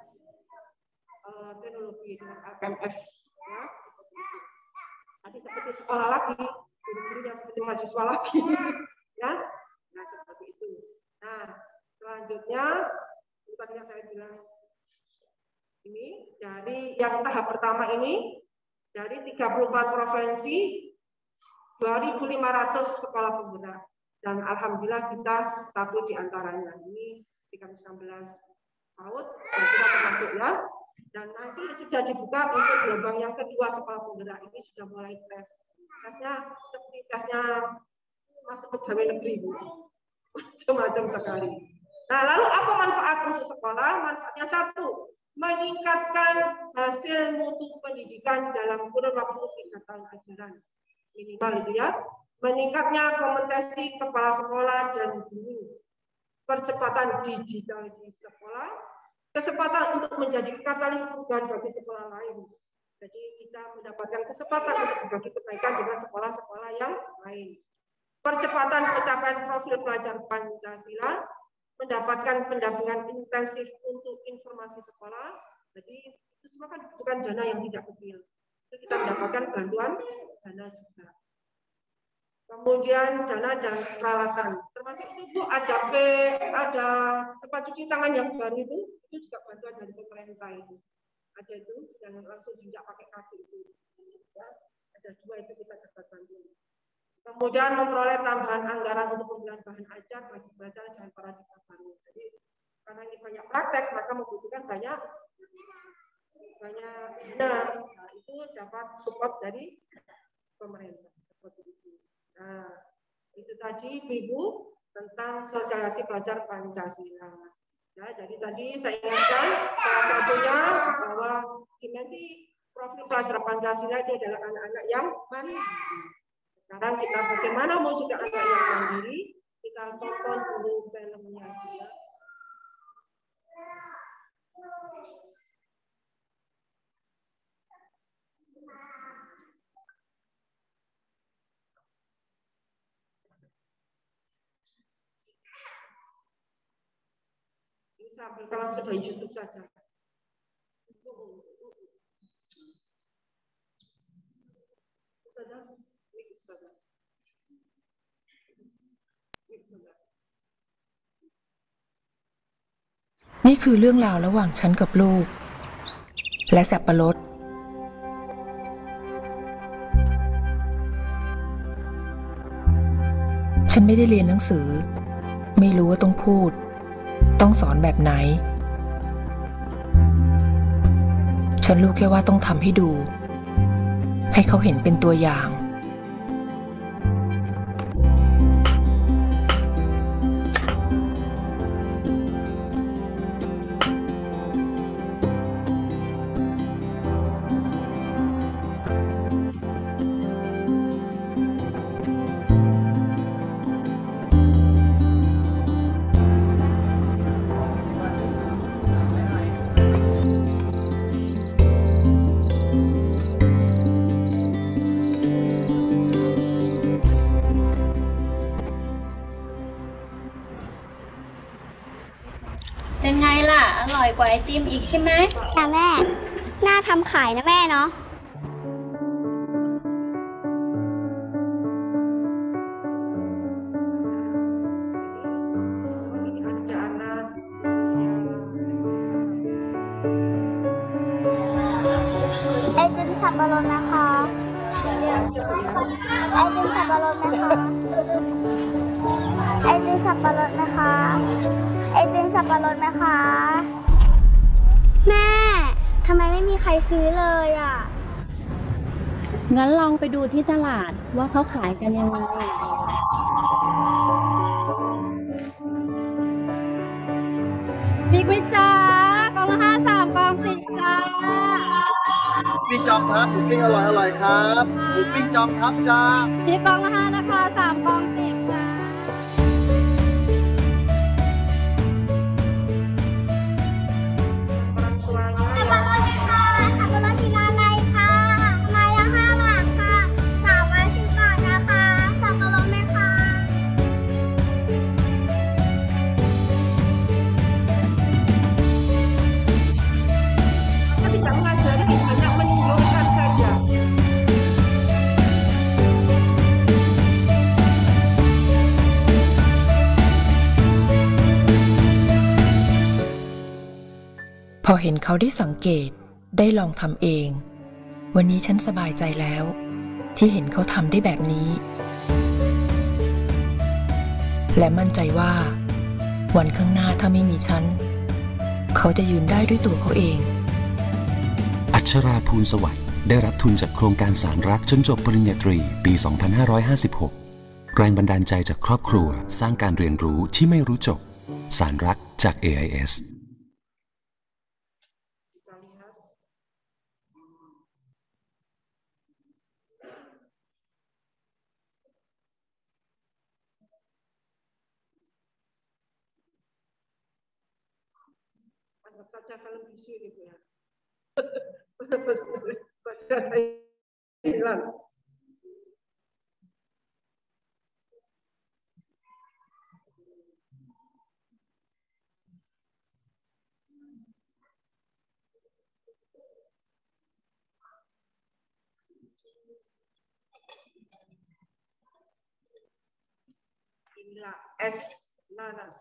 teknologi dengan LMS ya. Nanti seperti sekolah lagi, guru-gurunya seperti mahasiswa lagi ya. Nah, seperti itu. Nah, selanjutnya tadi yang saya bilang ini dari yang tahap pertama ini dari 34 provinsi 2.500 sekolah penggerak dan alhamdulillah kita satu di antaranya ini di kami 19 PAUD dan kita termasuk ya. Dan nanti sudah dibuka untuk gelombang yang kedua sekolah penggerak ini sudah mulai tes. Tesnya seperti tesnya masuk pegawai negeri Bu. Semacam sekali. Nah, lalu apa manfaat untuk sekolah? Manfaatnya satu, meningkatkan hasil mutu pendidikan dalam kurun waktu 3 tahun ajaran minimal itu ya. Meningkatnya kompetensi kepala sekolah dan guru. Percepatan digitalisasi sekolah, kesempatan untuk menjadi katalis perubahan bagi sekolah lain. Jadi kita mendapatkan kesempatan untuk berbagi kebaikan dengan sekolah-sekolah yang lain. Percepatan pencapaian profil pelajar Pancasila, mendapatkan pendampingan intensif untuk informasi sekolah. Jadi itu semua kan bukan dana yang tidak kecil. Itu kita mendapatkan bantuan dana juga. Kemudian dana dan peralatan. Termasuk itu Bu ada tempat cuci tangan yang baru itu juga bantuan dari pemerintah itu. Ada itu yang langsung diinjak pakai kaki itu. Ya, ada 2 itu kita dapat bantuan. Kemudian memperoleh tambahan anggaran untuk pembelian bahan ajar bagi pelajar dan paradigma baru. Jadi karena ini banyak praktek, maka membutuhkan banyak dana. Nah, itu dapat support dari pemerintah seperti itu. Nah, itu tadi Ibu tentang sosialisasi pelajar Pancasila. Ya, jadi tadi saya ingatkan salah satunya bahwa dimensi profil pelajar Pancasila itu adalah anak-anak yang mandiri. Sekarang kita bagaimana mau juga anak yang mandiri, kita tonton dulu filmnya dia. Ini saya ambilkan langsung dari YouTube saja.นี่คือเรื่องราวระหว่างฉันกับลูกและสับปะรดฉันไม่ได้เรียนหนังสือไม่รู้ว่าต้องพูดต้องสอนแบบไหนฉันรู้แค่ว่าต้องทำให้ดูให้เขาเห็นเป็นตัวอย่างเป็นไงล่ะ อร่อยกว่าไอติมอีกใช่ไหม จ้ะแม่ น่าทำขายนะแม่เนาะ ไอติมสับปะรดนะคะ ไอติมสับปะรดนะคะ ไอติมสับปะรดนะคะ ไอติมสับปะรดไหมคะ แม่ทำไมไม่มีใครซื้อเลยอ่ะ งั้นลองไปดูที่ตลาดว่าเขาขายกันยังไง พริกไหมจ๊ะกล่องละ5 3 กล่อง10จ้า ปิ้งจอมทัพหมูปิ้งอร่อยครับหมูปิ้งจอมทัพจ้า พริกกล่องละ5นะคะ3 กล่อง10จ้า Orang tuanya สับปะรดค่ะสับปะรดทีละอะไรค่ะไม้ละ5 บาทค่ะ3 ไม้10 บาทนะคะ พอเห็นเขาได้สังเกตได้ลองทำเอง วันนี้ฉันสบายใจแล้ว ที่เห็นเขาทำได้แบบนี้ และมั่นใจว่าวันข้างหน้าถ้าไม่มีฉันเขาจะยืนได้ด้วยตัวเขาเอง อัชราภูลสวัสดิ์ได้รับทุนจากโครงการสารรักจนจบปริญญาตรีปี 2556 แรงบันดาลใจจากครอบครัวสร้างการเรียนรู้ที่ไม่รู้จบสารรักจาก AIS Anggap saja film bisu gitu ya. Bahasa Thailand. Inilah es nanas.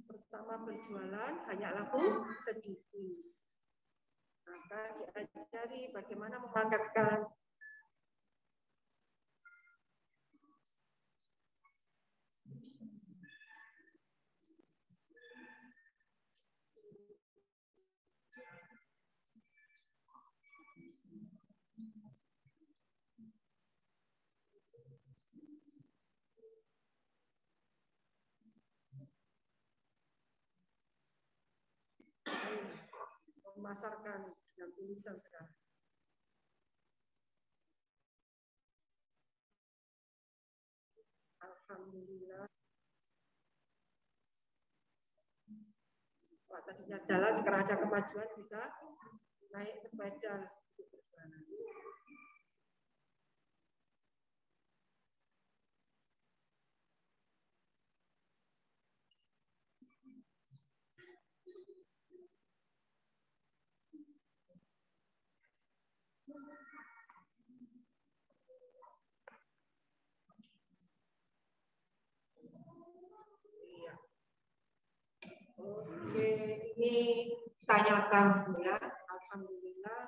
Pertama berjualan hanya laku sedikit. Maka diajari bagaimana memanfaatkan memasarkan dengan tulisan sekarang. Alhamdulillah. Wah, tadinya jalan sekarang ada kemajuan bisa naik sepeda untuk berjalan. Oke, ini saya tahu ya, alhamdulillah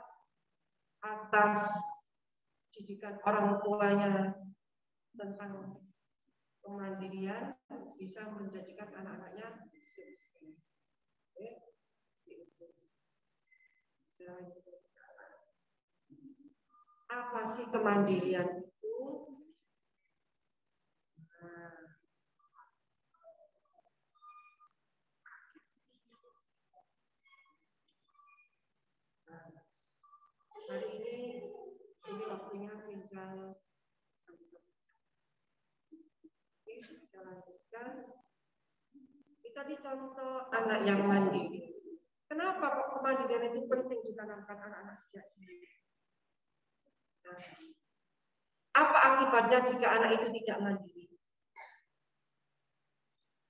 atas didikan orang tuanya tentang kemandirian bisa menjadikan anak-anaknya sukses. Apa sih kemandirian itu? Hari ini waktunya tinggal saya lanjutkan. Kita dicontoh anak yang mandiri. Kenapa kok kemandirian itu penting ditanamkan anak-anak sejak dini? Nah, apa akibatnya jika anak itu tidak mandiri?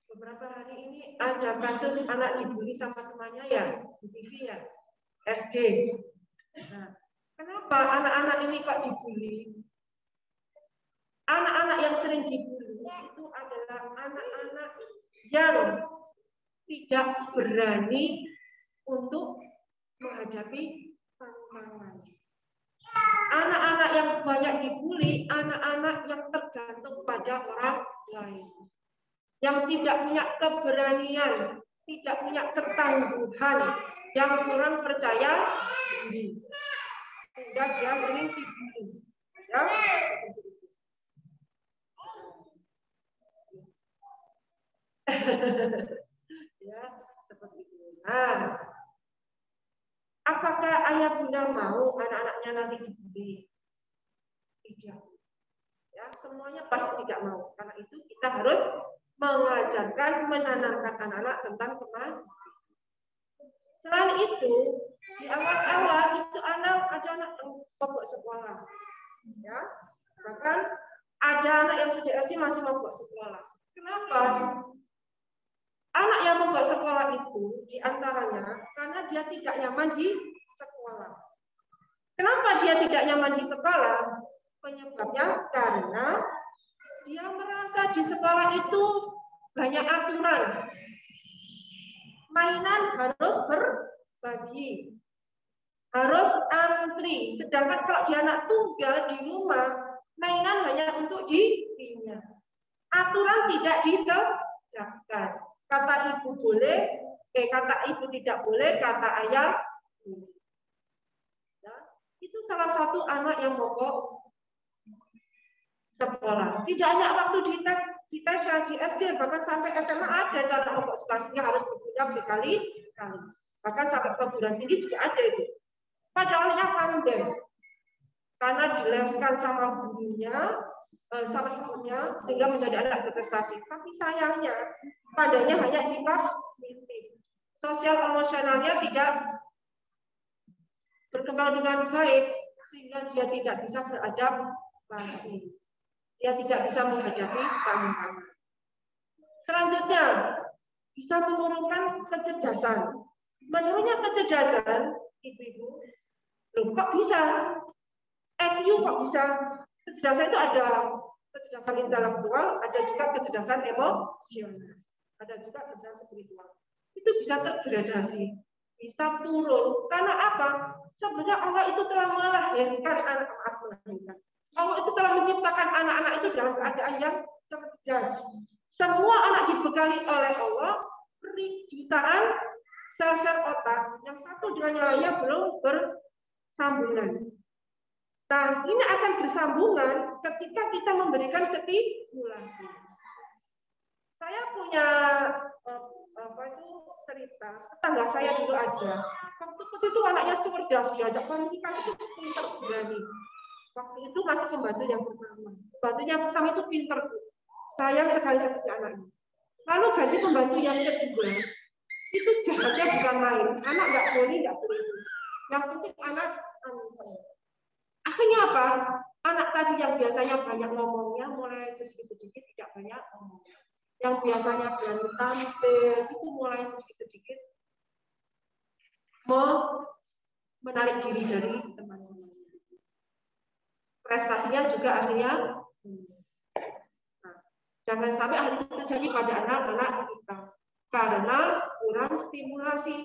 Beberapa hari ini ada kasus anak dibully sama temannya ya, di TV ya, SD. Nah, kenapa anak-anak ini kok dibully? Anak-anak yang sering dibully itu adalah anak-anak yang tidak berani untuk menghadapi tantangan. Anak-anak yang banyak dibully, anak-anak yang tergantung pada orang lain. Yang tidak punya keberanian, tidak punya ketangguhan, yang kurang percaya diri. Sehingga dia sering dibully. Ya. Ya, seperti itu. Nah, apakah ayah bunda mau anak-anaknya nanti dibully? Tidak. Ya, semuanya pasti tidak mau. Karena itu kita harus mengajarkan, menanamkan anak-anak tentang kemandirian. Selain itu, di awal-awal itu ada anak yang mogok sekolah, ya. Bahkan ada anak yang sudah SD masih mogok sekolah. Kenapa? Anak yang mogok sekolah itu diantaranya karena dia tidak nyaman di sekolah. Kenapa dia tidak nyaman di sekolah? Penyebabnya karena dia merasa di sekolah itu banyak aturan. Mainan harus berbagi, harus antri. Sedangkan kalau dia anak tunggal di rumah, mainan hanya untuk dirinya. Aturan tidak ditegakkan. Kata ibu boleh, kata ibu tidak boleh, kata ayah boleh. Ya, itu salah satu anak yang mogok sekolah. Tidak hanya waktu di TK, di SD, bahkan sampai SMA ada anak mogok sekolah sehingga harus berguna berkali-kali. Bahkan sampai perguruan tinggi juga ada itu. Padahalnya pandai, karena dileskan sama gurunya, sama ibunya, sehingga menjadi anak berprestasi. Tapi sayangnya, padanya hanya di kognitif. Sosial emosionalnya tidak berkembang dengan baik, sehingga dia tidak bisa beradaptasi. Dia tidak bisa menghadapi tantangan. Selanjutnya, bisa menurunkan kecerdasan. Menurunnya kecerdasan, ibu-ibu, kok bisa? IQ kok bisa? Kecerdasan itu ada kecerdasan intelektual, ada juga kecerdasan emosional, ada juga kecerdasan spiritual. Itu bisa tergradasi, bisa turun. Karena apa? Sebenarnya Allah itu telah melahirkan anak-anak melahirkan. Allah itu telah menciptakan anak-anak itu dalam keadaan yang cerdas. Semua anak dibekali oleh Allah jutaan sel-sel otak yang satu dengan yang lainnya belum bersambungan. Nah, ini akan bersambungan ketika kita memberikan stimulasi. Saya punya cerita, tetangga saya dulu ada. Waktu itu anaknya cerdas, diajak komunikasi itu pintar berani. Waktu itu masih pembantu yang pertama. Pembantunya pertama itu pintar. Sayang sekali seperti anaknya. Lalu ganti pembantu yang kedua. Itu jahatnya bukan main. Anak nggak boleh. Yang penting anak akhirnya apa? Anak tadi yang biasanya banyak ngomongnya mulai sedikit-sedikit tidak banyak ngomong. Yang biasanya berani tampil itu mulai sedikit-sedikit menarik diri dari teman-teman. Prestasinya juga akhirnya jangan sampai hal itu terjadi pada anak-anak kita karena kurang stimulasi,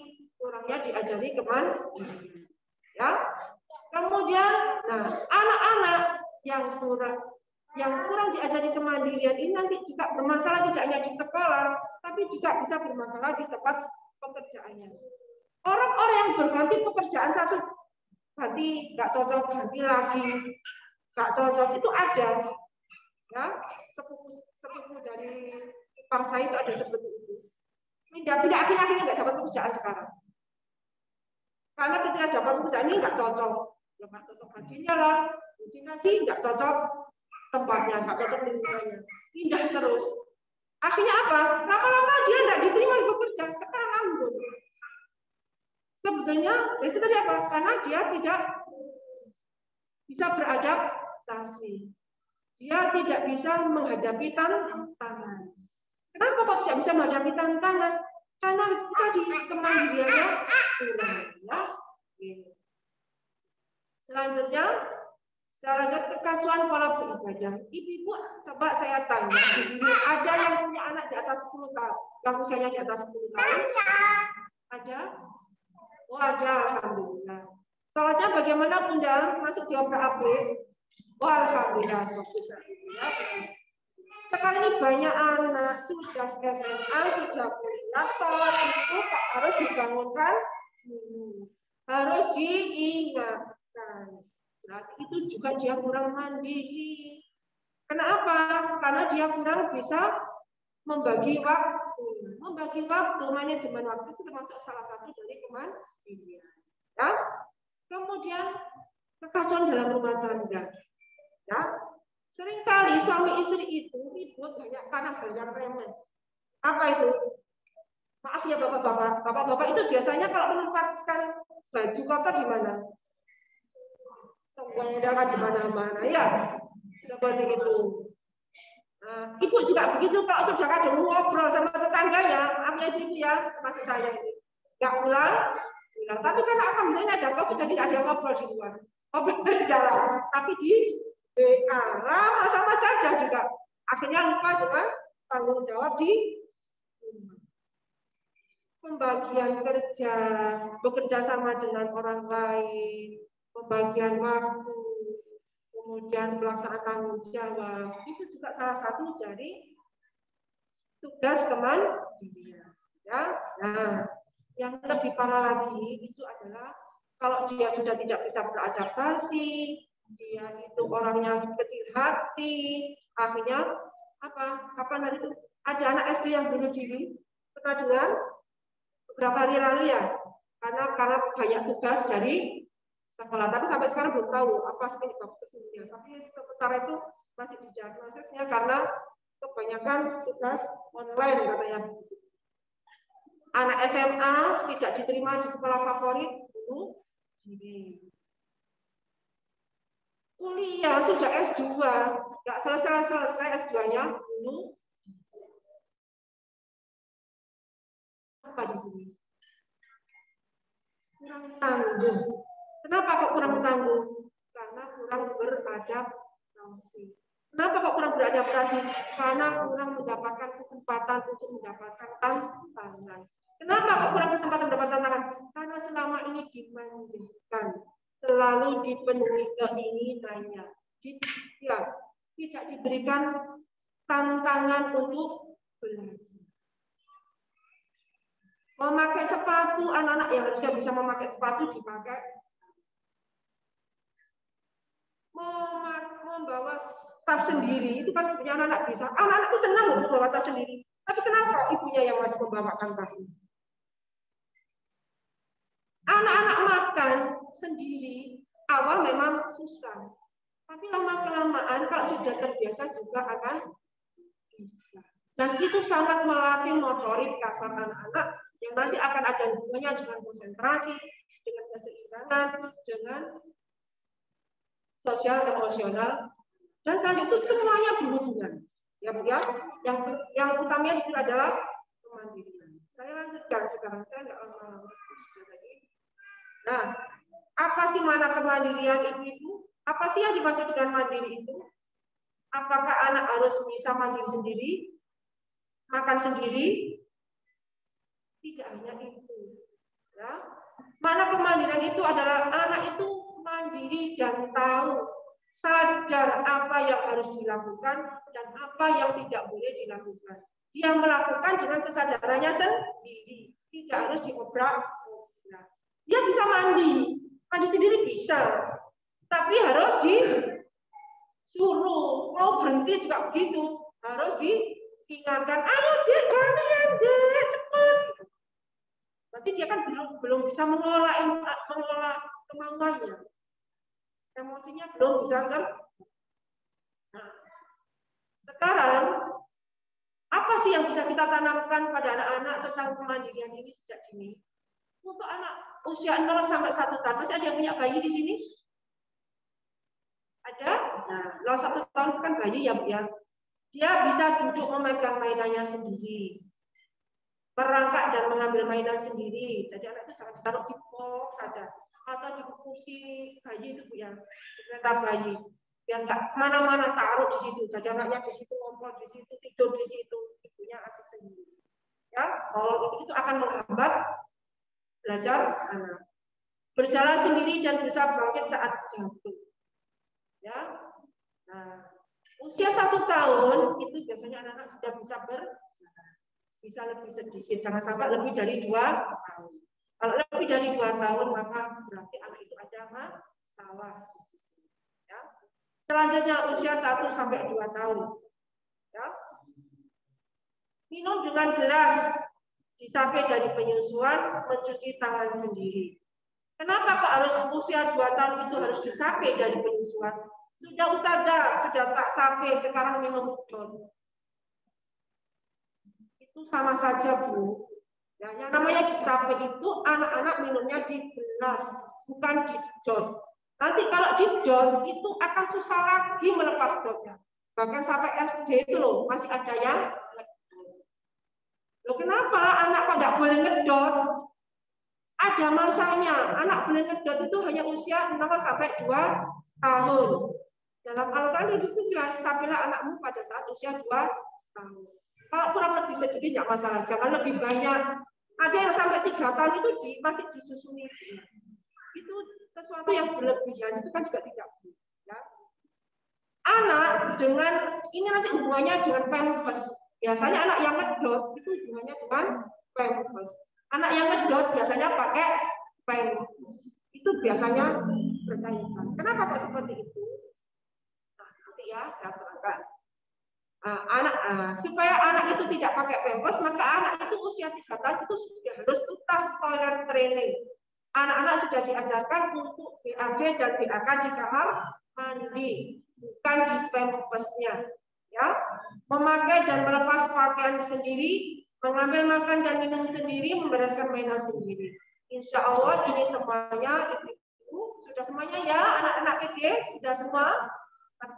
kurangnya diajari kemandirian. Ya. Kemudian, nah, anak-anak yang kurang diajari kemandirian ini nanti juga bermasalah tidak hanya di sekolah, tapi juga bisa bermasalah di tempat pekerjaannya. Orang-orang yang berganti pekerjaan satu ganti nggak cocok, ganti lagi nggak cocok itu ada. Ya, sepupu dari ipar saya itu ada seperti itu. Pindah-pindah akhirnya nggak dapat pekerjaan sekarang. Karena ketika dapat pekerjaan ini nggak cocok, nggak cocok gajinya lah, di sini lagi nggak cocok tempatnya, nggak cocok lingkungannya, pindah terus. Akhirnya apa? Lama-lama dia nggak diterima bekerja, sekarang nganggur. Sebetulnya itu tadi apa? Karena dia tidak bisa beradaptasi. Dia tidak bisa menghadapi tantangan. Kenapa kok tidak bisa menghadapi tantangan? Karena tadi kemandiriannya kurang. Ya. Selanjutnya kekacauan pola beribadah. Ibu-ibu, coba saya tanya di sini ada yang punya anak di atas 10 tahun, yang usianya di atas 10 tahun? Ada? Oh, ada, alhamdulillah. Sholatnya bagaimana Bunda? Masuk jawab AB? Oh, alhamdulillah. Sekarang ini banyak anak sudah SMA, sudah kuliah, sholat itu harus dibangunkan dulu, harus diingatkan. Nah, itu juga dia kurang mandiri. Kenapa? Karena dia kurang bisa membagi waktu. Membagi waktu, manajemen waktu itu termasuk salah satu dari kemandirian. Ya? Kemudian kekacauan dalam rumah tangga. Ya? Seringkali suami istri itu ribut hanya karena banyak remeh. Apa itu? Maaf ya bapak-bapak, bapak-bapak itu biasanya kalau menempatkan baju kotor di mana? Tenggelam di mana-mana, ya seperti itu. Nah, ibu juga begitu, kalau sudah kadang ngobrol sama tetangganya, maaf ya ibu ya, termasuk saya ini, nggak pulang. Tapi karena alhamdulillah ada COVID, jadi ada ngobrol di luar, ngobrol di dalam, tapi di WA sama saja juga. Akhirnya lupa dengan tanggung jawab di rumah. Pembagian kerja, bekerja sama dengan orang lain, pembagian waktu, kemudian pelaksanaan tanggung jawab, itu juga salah satu dari tugas kemandirian. Ya, nah, yang lebih parah lagi itu adalah kalau dia sudah tidak bisa beradaptasi, dia itu orangnya kecil hati, akhirnya apa? Kapan hari itu ada anak SD yang bunuh diri? Pernah dengar? Beberapa hari lalu ya, karena banyak tugas dari sekolah. Tapi sampai sekarang belum tahu apa penyebab sesungguhnya. Tapi sementara itu masih didiagnosisnya karena kebanyakan tugas online katanya. Anak SMA tidak diterima di sekolah favorit, bunuh diri. Kuliah sudah S2, nggak selesai S2-nya, bunuh. Apa di sini? Kurang tangguh. Kenapa kok kurang tangguh? Karena kurang beradaptasi. Kenapa kok kurang beradaptasi? Karena kurang mendapatkan kesempatan untuk mendapatkan tantangan. Kenapa kok kurang kesempatan mendapatkan tantangan? Karena selama ini dimanjakan, selalu dipenuhi keinginannya. Tidak diberikan tantangan untuk belajar. Memakai sepatu, anak-anak yang harusnya bisa memakai sepatu dipakai. Membawa tas sendiri, itu kan sebenarnya anak-anak bisa. Anak-anak itu senang untuk membawa tas sendiri. Tapi kenapa ibunya yang masih membawakan tasnya? Anak-anak makan sendiri, awal memang susah. Tapi lama-kelamaan kalau sudah terbiasa juga akan bisa. Dan itu sangat melatih motorik kasar anak-anak yang nanti akan ada hubungannya dengan konsentrasi, dengan keseimbangan, dengan sosial emosional, dan selanjutnya itu semuanya berhubungan. Ya Bu ya, yang utamanya di sini adalah kemandirian. Saya lanjutkan sekarang, saya nggak lama-lama. Nah, apa sih mana kemandirian itu? Apa sih yang dimaksud dengan mandiri itu? Apakah anak harus bisa mandiri sendiri, makan sendiri? Tidak hanya itu. Ya. Mana kemandirian itu adalah anak itu mandiri dan tahu, sadar apa yang harus dilakukan dan apa yang tidak boleh dilakukan. Dia melakukan dengan kesadarannya sendiri, tidak harus diobrak-obrak. Dia bisa mandi sendiri bisa, tapi harus disuruh. Mau berhenti juga begitu, harus diingatkan, ayo dek, gantian dek, cepat. Berarti dia kan belum bisa mengelola kemauannya. Emosinya belum bisa Nah, sekarang apa sih yang bisa kita tanamkan pada anak-anak tentang kemandirian ini sejak dini? Untuk anak usia 0 sampai 1 tahun, masih ada yang punya bayi di sini? Ada? Nah, 0 1 tahun itu kan bayi ya Bu ya. Dia bisa duduk memegang mainannya sendiri, merangkak dan mengambil mainan sendiri. Jadi anak itu jangan ditaruh di box saja atau di kursi bayi itu Bu ya, di kereta bayi. Biar nggak mana-mana taruh di situ. Jadi anaknya di situ ngompol di situ, tidur di situ, ibunya asik sendiri. Ya, kalau itu akan menghambat belajar anak. Berjalan sendiri dan berusaha bangkit saat jatuh. Ya. Nah, usia 1 tahun itu biasanya anak-anak sudah bisa berjalan. Bisa lebih sedikit, jangan sampai lebih dari 2 tahun. Kalau lebih dari 2 tahun maka berarti anak itu ada masalah. Ya. Selanjutnya usia 1 sampai 2 tahun. Ya. Minum dengan gelas, disapai dari penyusuan, mencuci tangan sendiri. Kenapa kok harus usia 2 tahun itu harus disapai dari penyusuan? Sudah Ustazah, sudah tak sapai, sekarang minum don. Itu sama saja Bu. Ya, yang namanya disape itu anak-anak minumnya di gelas, bukan di dot. Nanti kalau di dot itu akan susah lagi melepas dotnya. Bahkan sampai SD itu loh masih ada yang loh, kenapa anak kok tidak boleh ngedot? Ada masanya. Anak boleh ngedot itu hanya usia 0 sampai 2 tahun. Dalam Al-Quran disebutkan, sapilah anakmu pada saat usia 2 tahun. Kalau kurang lebih sedikit tidak masalah, jangan lebih banyak. Ada yang sampai 3 tahun itu masih disusui. Itu sesuatu yang berlebihan, itu kan juga tidak boleh. Ya. Anak dengan ini nanti hubungannya dengan pampers. Biasanya anak yang ngedot itu hubungannya dengan pampers. Anak yang ngedot biasanya pakai pampers. Itu biasanya berkaitan. Kenapa kok seperti itu? Nah, nanti ya saya terangkan. Supaya anak itu tidak pakai pampers, maka anak itu usia 3 tahun itu sudah harus tuntas toilet training. Anak-anak sudah diajarkan untuk BAB dan BAK di kamar mandi, bukan di pampersnya. Ya, memakai dan melepas pakaian sendiri, mengambil makan dan minum sendiri, membereskan mainan sendiri. Insya Allah ini semuanya ibu sudah semuanya ya, anak-anak PG sudah semua.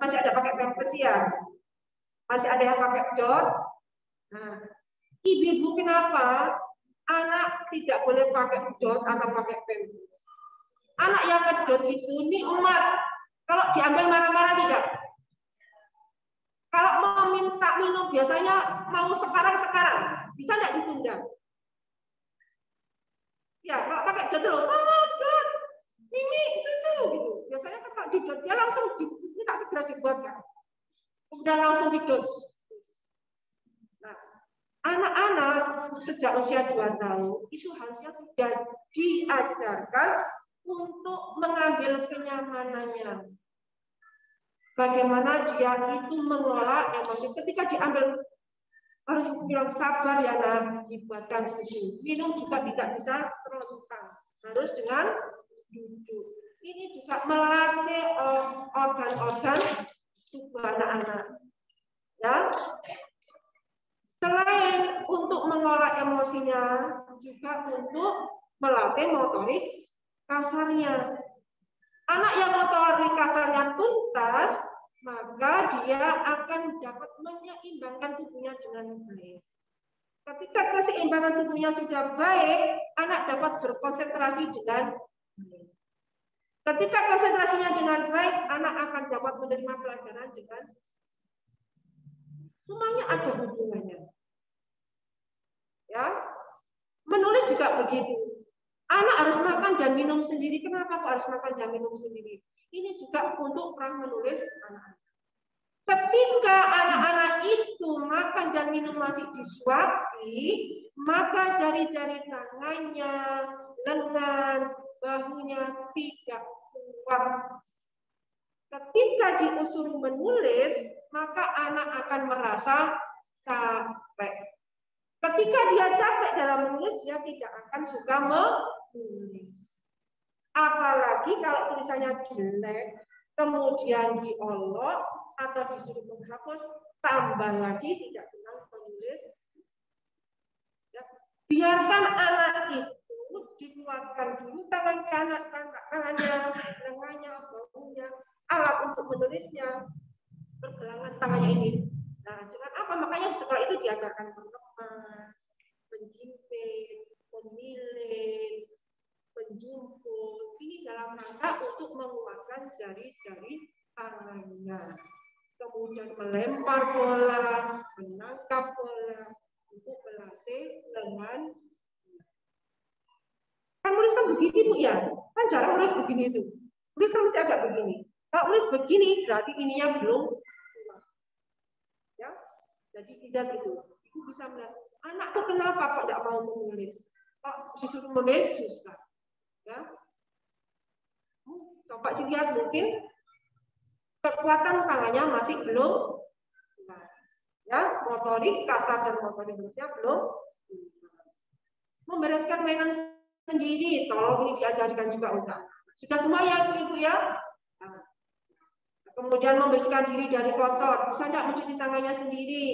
Masih ada pakai pampers ya, masih ada yang pakai dot. Nah, ibu-ibu kenapa anak tidak boleh pakai dot atau pakai pampers? Anak yang ngedot itu nikmat. Kalau diambil marah-marah tidak. Kalau mau minta minum biasanya mau sekarang, bisa nggak ditunda? Ya, kalau pakai dot loh, mama dot, mimi susu gitu. Biasanya kan kalau di dot dia langsung minta segera dibuatkan, kemudian langsung didos. Nah, anak-anak sejak usia 2 tahun itu harusnya sudah diajarkan untuk mengambil kenyamanannya. Bagaimana dia itu mengelola emosi ketika diambil, harus bilang sabar ya nak, dibuatkan susu. Minum juga tidak bisa terlentang, harus dengan duduk. Ini juga melatih organ-organ tubuh anak-anak. Ya, selain untuk mengelola emosinya, juga untuk melatih motorik kasarnya. Anak yang motorik kasarnya tuntas, maka dia akan dapat menyeimbangkan tubuhnya dengan baik. Ketika keseimbangan tubuhnya sudah baik, anak dapat berkonsentrasi dengan baik. Ketika konsentrasinya dengan baik, anak akan dapat menerima pelajaran dengan semuanya ada hubungannya. Ya, menulis juga begitu. Anak harus makan dan minum sendiri. Kenapa kok harus makan dan minum sendiri? Ini juga untuk perang menulis anak-anak. Ketika anak-anak itu makan dan minum masih disuapi, maka jari-jari tangannya, lengan, bahunya tidak kuat. Ketika disuruh menulis, maka anak akan merasa capek. Ketika dia capek dalam menulis, dia tidak akan suka menulis. Apalagi kalau tulisannya jelek, kemudian diolok atau disuruh menghapus, tambah lagi tidak senang menulis. Ya, biarkan anak itu dikuatkan dulu tangannya, lengannya, bahunya, alat untuk menulisnya, pergelangan tangannya ini. Nah, dengan apa? Makanya di sekolah itu diajarkan mengemas, menjepit, memilih, menjemput. Ini dalam rangka untuk menguatkan jari-jari tangannya. Kemudian melempar bola, menangkap bola, untuk melatih lengan. Kan nulis kan begini Bu ya, kan jarang nulis begini itu. Nulis kan mesti agak begini. Kalau nulis begini berarti ininya belum. Ya, jadi tidak itu. Ibu bisa melihat anakku kenapa kok tidak mau menulis? Kok disuruh menulis susah. Ya, coba dilihat mungkin kekuatan tangannya masih belum. Nah, ya, motorik kasar dan motorik halusnya belum. Membereskan mainan sendiri, tolong ini diajarkan juga udah. Sudah semua ya Ibu ya. Nah, kemudian membersihkan diri dari kotor, bisa tidak mencuci tangannya sendiri,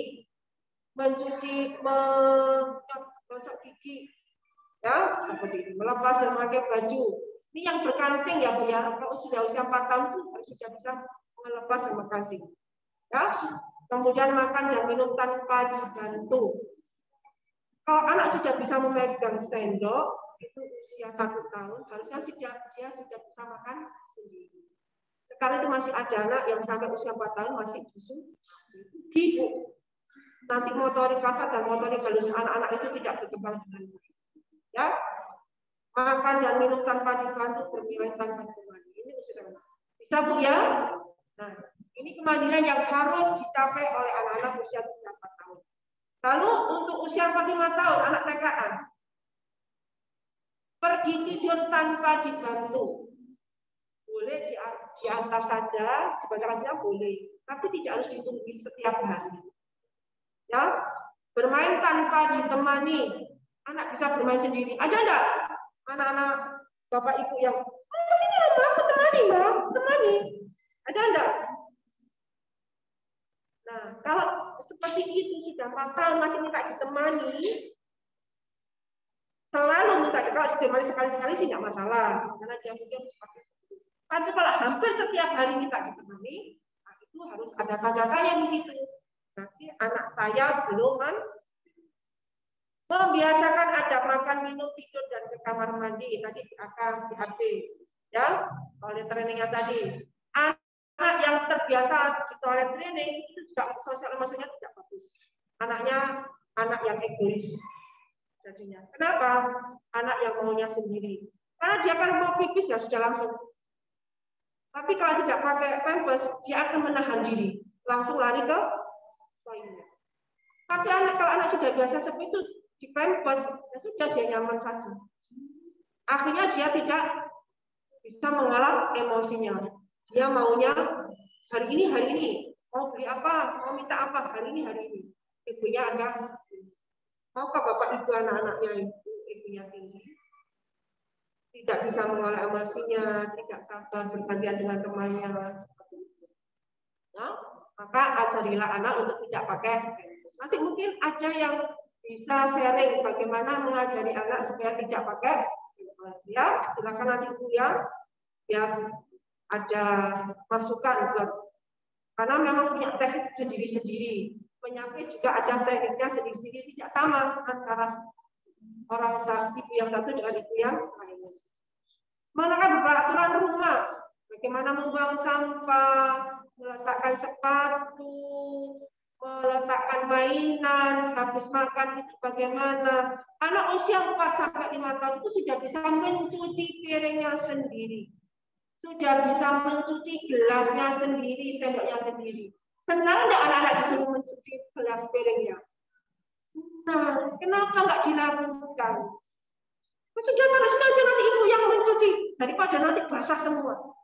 mencuci gosok gigi, ya seperti ini, melepas dan memakai baju. Ini yang berkancing ya Bu ya, kalau sudah usia 4 tahun itu sudah bisa melepas dan berkancing. Ya, kemudian makan dan minum tanpa dibantu. Kalau anak sudah bisa memegang sendok, itu usia 1 tahun, harusnya dia sudah bisa makan sendiri. Sekarang itu masih ada anak yang sampai usia 4 tahun masih disuruh ibu. Nanti motorik kasar dan motorik halus anak-anak itu tidak berkembang dengan baik. Ya, makan dan minum tanpa dibantu, bermain tanpa ditemani. Ini sudah bisa Bu ya. Nah, ini kemandirian yang harus dicapai oleh anak-anak usia 3-4 tahun. Lalu untuk usia 4-5 tahun anak TKA, pergi tidur tanpa dibantu. Boleh diantar saja, dibacakan saja boleh, tapi tidak harus ditunggu setiap hari. Ya, bermain tanpa ditemani. Anak bisa bermain sendiri. Ada enggak anak-anak bapak ibu yang sini Mbak, aku temani Mbak, temani. Ada enggak? Nah, kalau seperti itu sudah 4 tahun masih minta ditemani, selalu minta, kalau ditemani sekali-sekali sih tidak masalah, karena dia mungkin seperti itu. Tapi kalau hampir setiap hari minta ditemani, nah itu harus ada tanda-tanda di situ. Berarti anak saya belum membiasakan ada makan, minum, tidur, dan ke kamar mandi. Tadi akan di HP, ya, oleh trainingnya tadi. Anak yang terbiasa di toilet training itu juga sosial emosinya tidak bagus. Anaknya anak yang egois jadinya. Kenapa? Anak yang maunya sendiri. Karena dia kan mau pipis ya sudah langsung. Tapi kalau tidak pakai pampers, dia akan menahan diri, langsung lari ke toilet. Tapi kalau anak sudah biasa seperti itu di pampers, ya sudah dia nyaman saja. Akhirnya dia tidak bisa mengolah emosinya. Dia maunya hari ini, mau beli apa, mau minta apa, hari ini. Ibunya agak, maukah bapak ibu anak-anaknya itu, ibunya tinggi, tidak bisa mengolah emosinya, tidak sabar bergantian dengan temannya, seperti itu. Ya, maka ajarilah anak untuk tidak pakai. Nanti mungkin ada yang bisa sharing bagaimana mengajari anak supaya tidak pakai. Ya, silakan nanti Bu ya, biar ada masukan buat, karena memang punya teknik sendiri-sendiri. Penyakit juga ada tekniknya sendiri-sendiri, tidak sama antara orang ibu yang satu dengan ibu yang lain. Menerapkan beberapa aturan rumah, bagaimana membuang sampah, meletakkan sepatu, meletakkan mainan, habis makan itu bagaimana. Anak usia 4-5 tahun itu sudah bisa mencuci piringnya sendiri. Sudah bisa mencuci gelasnya sendiri, sendoknya sendiri. Senang enggak anak-anak disuruh mencuci gelas piringnya? Senang. Kenapa enggak dilakukan? Sudah aja nanti ibu yang mencuci, daripada nanti basah semua.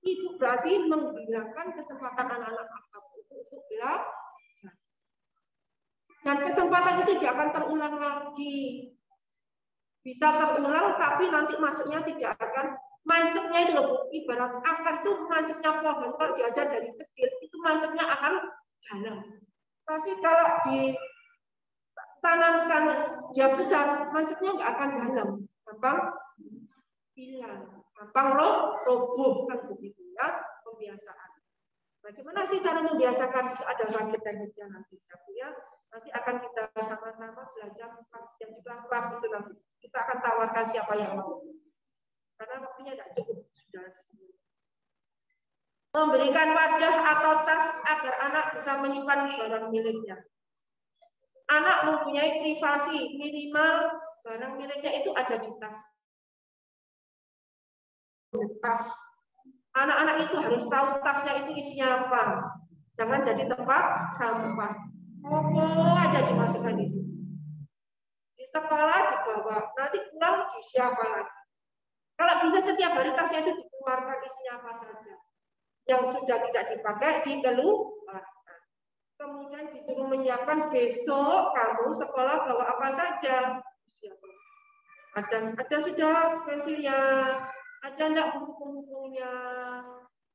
Ibu berarti menggunakan kesempatan anak-anak untuk belajar. Dan kesempatan itu tidak akan terulang lagi. Bisa terulang, tapi nanti masuknya tidak akan. Mancepnya itu loh, ibarat akar tuh mancepnya pohon, kalau diajar dari kecil itu mancepnya akan dalam. Tapi kalau ditanamkan dia besar, mancepnya nggak akan dalam, gampang hilang, gampang roboh kan begitu ya, pembiasaan. Bagaimana sih cara membiasakan? Ada sakit tekniknya nanti ya. Nanti akan kita sama-sama belajar yang di kelas-kelas itu nanti. Kita akan tawarkan siapa yang mau. Karena waktunya tidak cukup. Memberikan wadah atau tas agar anak bisa menyimpan barang miliknya. Anak mempunyai privasi, minimal barang miliknya itu ada di tas. Anak-anak itu harus tahu tasnya itu isinya apa. Jangan jadi tempat sampah. Pokok aja dimasukkan di sini. Di sekolah dibawa, nanti pulang di siapa lagi. Kalau bisa setiap hari tasnya itu dikeluarkan isinya apa saja. Yang sudah tidak dipakai dikeluarkan. Kemudian disuruh menyiapkan besok kamu sekolah bawa apa saja. Ada sudah pensilnya, ada enggak buku-bukunya.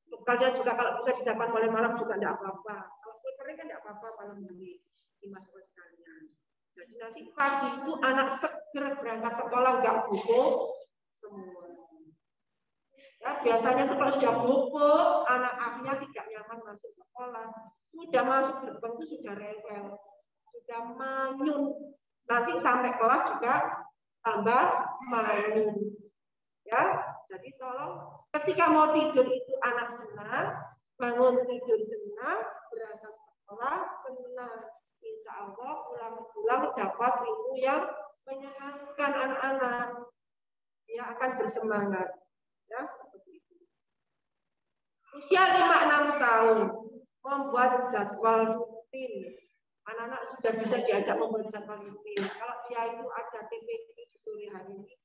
Bekalnya juga kalau bisa disiapkan mulai malam juga enggak apa-apa. Kalau kering kan enggak apa-apa malam ini dimasukkan sekalian. Jadi Nanti pagi itu anak seger berangkat sekolah, nggak bubuk semua. Ya, biasanya tuh kalau sudah bubuk, anak akhirnya tidak nyaman masuk sekolah. Sudah masuk gerbang itu sudah rewel, sudah manyun. Nanti sampai kelas juga tambah manyun. Ya, jadi tolong ketika mau tidur itu anak senang, bangun tidur senang, berangkat sekolah senang. Insya Allah pulang-pulang dapat ilmu yang menyenangkan anak-anak. Dia akan bersemangat. Ya, seperti itu. Usia 5-6 tahun membuat jadwal rutin. Anak-anak sudah bisa diajak membuat jadwal rutin. Kalau dia itu ada TPQ di sore hari ini,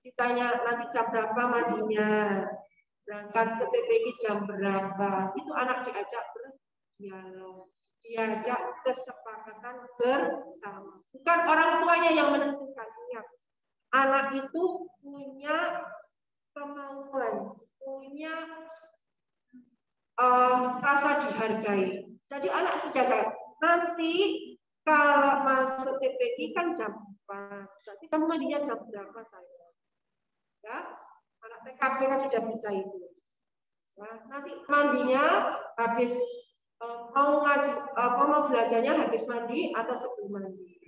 ditanya nanti jam berapa mandinya, berangkat ke TPQ jam berapa, itu anak diajak berdialog, diajak kesepakatan bersama. Bukan orang tuanya yang menentukan. Anak itu punya kemauan, punya rasa dihargai. Jadi anak sejajar. Nanti kalau masuk TPQ kan jam 4. Berarti kamu mandinya jam berapa saya? Ya, anak TKP kan sudah bisa itu. Nah, nanti mandinya habis mau ngaji, mau belajarnya habis mandi atau sebelum mandi.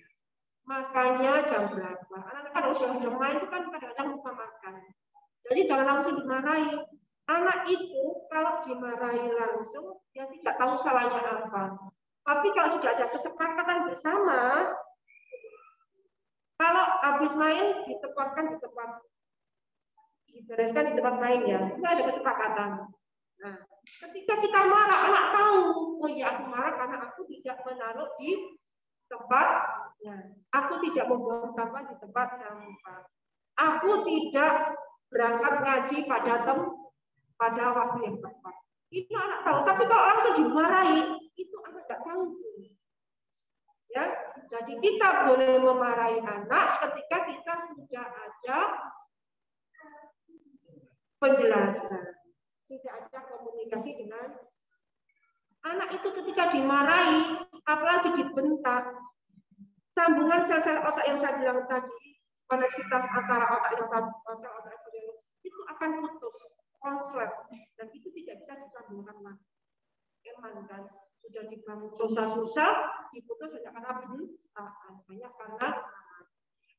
Makanya jam berapa? Anak-anak kan udah main itu kan kadang-kadang lupa makan. Jadi jangan langsung dimarahi. Anak itu kalau dimarahi langsung, dia tidak tahu salahnya apa. Tapi kalau sudah ada kesepakatan bersama, kalau habis main ditempatkan di tempat, dibereskan di tempat main ya, itu ada kesepakatan. Nah, ketika kita marah, anak tahu, oh iya aku marah karena aku tidak menaruh di tempatnya. Aku tidak membuang sampah di tempat sampah. Aku tidak berangkat ngaji pada waktu yang tepat. Itu anak tahu. Tapi kalau langsung dimarahi, itu anak nggak tahu. Ya, jadi kita boleh memarahi anak ketika kita sudah ada penjelasan, sudah ada komunikasi dengan anak itu. Ketika dimarahi, apalagi dibentak, sambungan sel-sel otak yang saya bilang tadi, koneksitas antara otak yang sel otak yang itu akan putus, konslet, dan itu tidak bisa disambungkan lagi. Eman kan sudah dibangun susah-susah, diputus hanya karena bentakan, banyak karena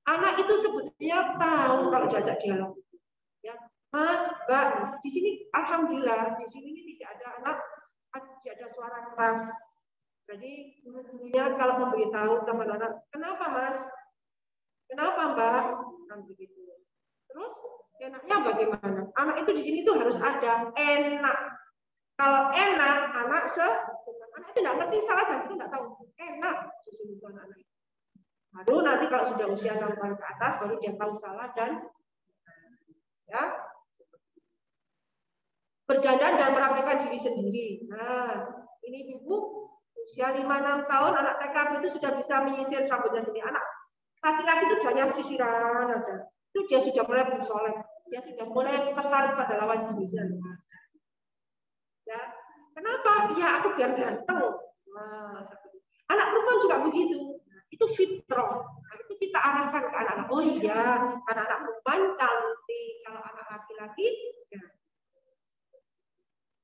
anak itu sebetulnya tahu kalau diajak dialog. Ya, Mas, Mbak, di sini alhamdulillah di sini tidak ada anak, tidak ada suara keras. Jadi gurunya kalau memberitahu teman-teman, kenapa Mas? Kenapa Mbak? Kan begitu. Terus enaknya bagaimana? Anak itu di sini tuh harus ada enak. Kalau enak, anak itu nggak ngerti salah dan itu nggak tahu. Enak di sini tuh anak itu. Baru nanti kalau sudah usia 6 tahun ke atas, baru dia tahu salah dan ya. Berdandan dan merapikan diri sendiri. Nah, ini ibu usia 5-6 tahun anak TKP itu sudah bisa menyisir rambutnya sendiri. Anak laki-laki itu hanya sisiran aja. Itu dia sudah mulai bersolek. Dia sudah mulai tertarik pada lawan jenisnya. Ya, kenapa? Ya aku biar ganteng. Nah, anak perempuan juga begitu. Itu fitrah. Nah, itu kita arahkan ke anak-anak. Oh iya, anak-anak perempuan cantik. Kalau anak laki-laki, ya.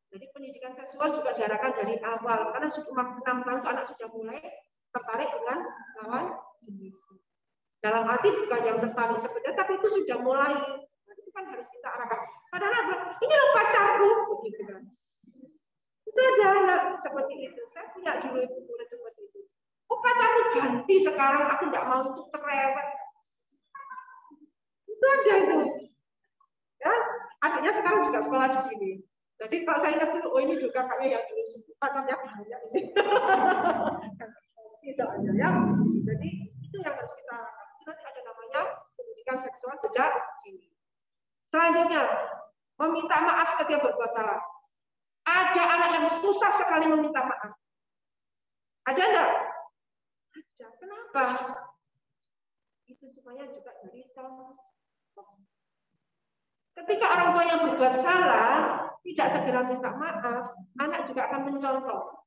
Jadi pendidikan seksual juga diarahkan dari awal. Karena sudah 6 tahun itu anak sudah mulai tertarik dengan lawan jenis. Dalam arti bukan yang tertarik sebenarnya, tapi itu sudah mulai. Nah, itu kan harus kita arahkan. Padahal ini loh pacarku, begitu kan. Itu ada anak seperti itu. Saya punya dulu ibu murid seperti itu. Oh pacarku ganti sekarang, aku nggak mau untuk cerewet. Itu ada itu. Ya, adiknya sekarang juga sekolah di sini. Jadi kalau saya ingat dulu, oh ini juga kakaknya yang dulu pacarnya banyak ini. Misalnya ya. Jadi itu yang harus kita lakukan. Nanti ada namanya pendidikan seksual sejak dini. Selanjutnya, meminta maaf ketika berbuat salah. Ada anak yang susah sekali meminta maaf. Ada enggak? Ada. Kenapa? Itu supaya juga dari contoh. Ketika orang tua yang berbuat salah tidak segera minta maaf, anak juga akan mencontoh.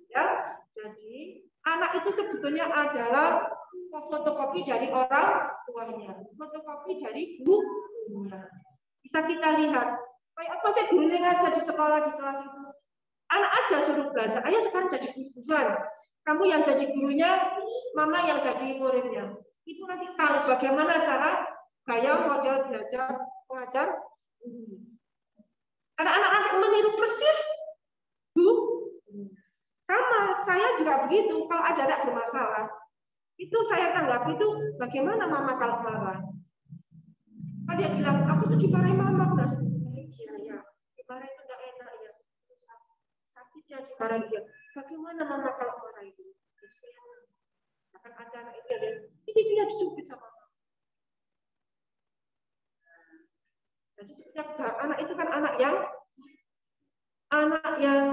Ya, jadi Anak itu sebetulnya adalah fotokopi dari orang tuanya, fotokopi dari gurunya. Bisa kita lihat, kayak apa sih gurunya ngajar di sekolah di kelas itu? Anak aja suruh belajar, ayo sekarang jadi guru-guruan. Kamu yang jadi gurunya, mama yang jadi muridnya. Ibu nanti tahu bagaimana cara gaya model belajar pengajar. Anak-anak meniru persis Bu. Sama, saya juga begitu. Kalau ada anak bermasalah, itu saya tanggap itu bagaimana mama kalau marah. Kalau dia bilang, aku tuh dimarahin mama. Iya, dimarahin itu enggak enak ya. Sakitnya dimarahin dia. Bagaimana mama kalau marah itu? Jadi saya akan ada anak itu ya. Ini dia dicubit sama mama. Jadi setiap anak itu kan anak yang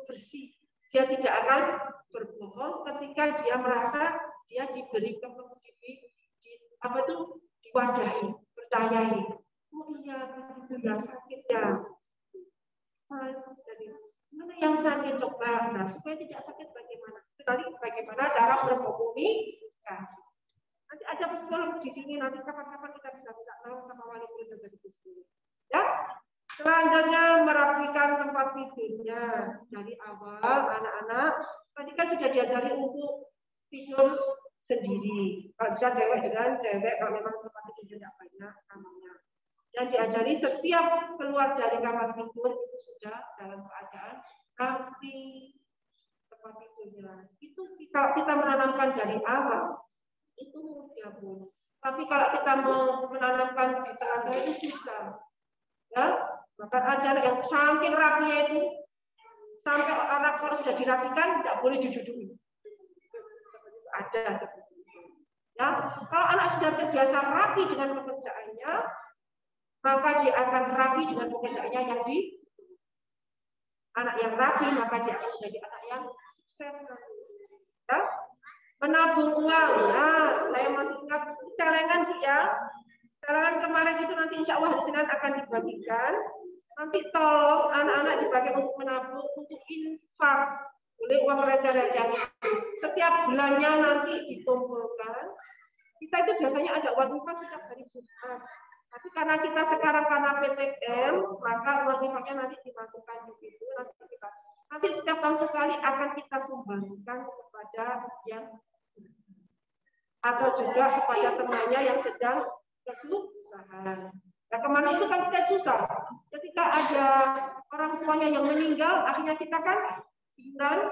bersih. Dia tidak akan berbohong ketika dia merasa dia diberi diwadahi, percayai. Oh iya, itu yang sakit ya. Jadi mana yang sakit coba, nah supaya tidak sakit bagaimana? Tadi bagaimana cara berkomunikasi. Nanti ada psikolog di sini, nanti kapan-kapan kita bisa minta tolong sama wali murid jadi psikolog. Ya. Selanjutnya merapikan tempat tidurnya. Dari awal anak-anak tadi kan sudah diajari untuk tidur sendiri. Kalau bisa cewek dengan cewek, kalau memang tempat tidur tidak banyak kamarnya. Dan diajari setiap keluar dari kamar tidur itu sudah dalam keadaan rapi tempat tidurnya. Itu kalau kita menanamkan dari awal itu mudah Bu. Tapi kalau kita mau menanamkan di tengah-tengah itu susah. Ya, bahkan ada yang saking rapinya itu sampai anak kalau sudah dirapikan tidak boleh diduduki. Ada seperti itu. Ya, kalau anak sudah terbiasa rapi dengan pekerjaannya, maka dia akan rapi dengan pekerjaannya yang di anak yang rapi, maka dia akan menjadi anak yang sukses. Ya, menabung uang. Nah, saya masih ingat celengan ya. Celengan kemarin itu nanti insya Allah hari Senin akan dibagikan. Nanti tolong anak-anak dipakai untuk menabung, untuk infak. Boleh uang receh-receh. Setiap bulannya nanti dikumpulkan. Kita itu biasanya ada uang infak setiap hari Jumat. Tapi karena kita sekarang karena PTM, maka uang infaknya nanti dimasukkan di situ. Nanti setiap tahun sekali akan kita sumbangkan kepada yang atau juga kepada temannya yang sedang kesusahan. Nah, kemarin itu kan tidak susah. Ketika ada orang tuanya yang meninggal, akhirnya kita kan dan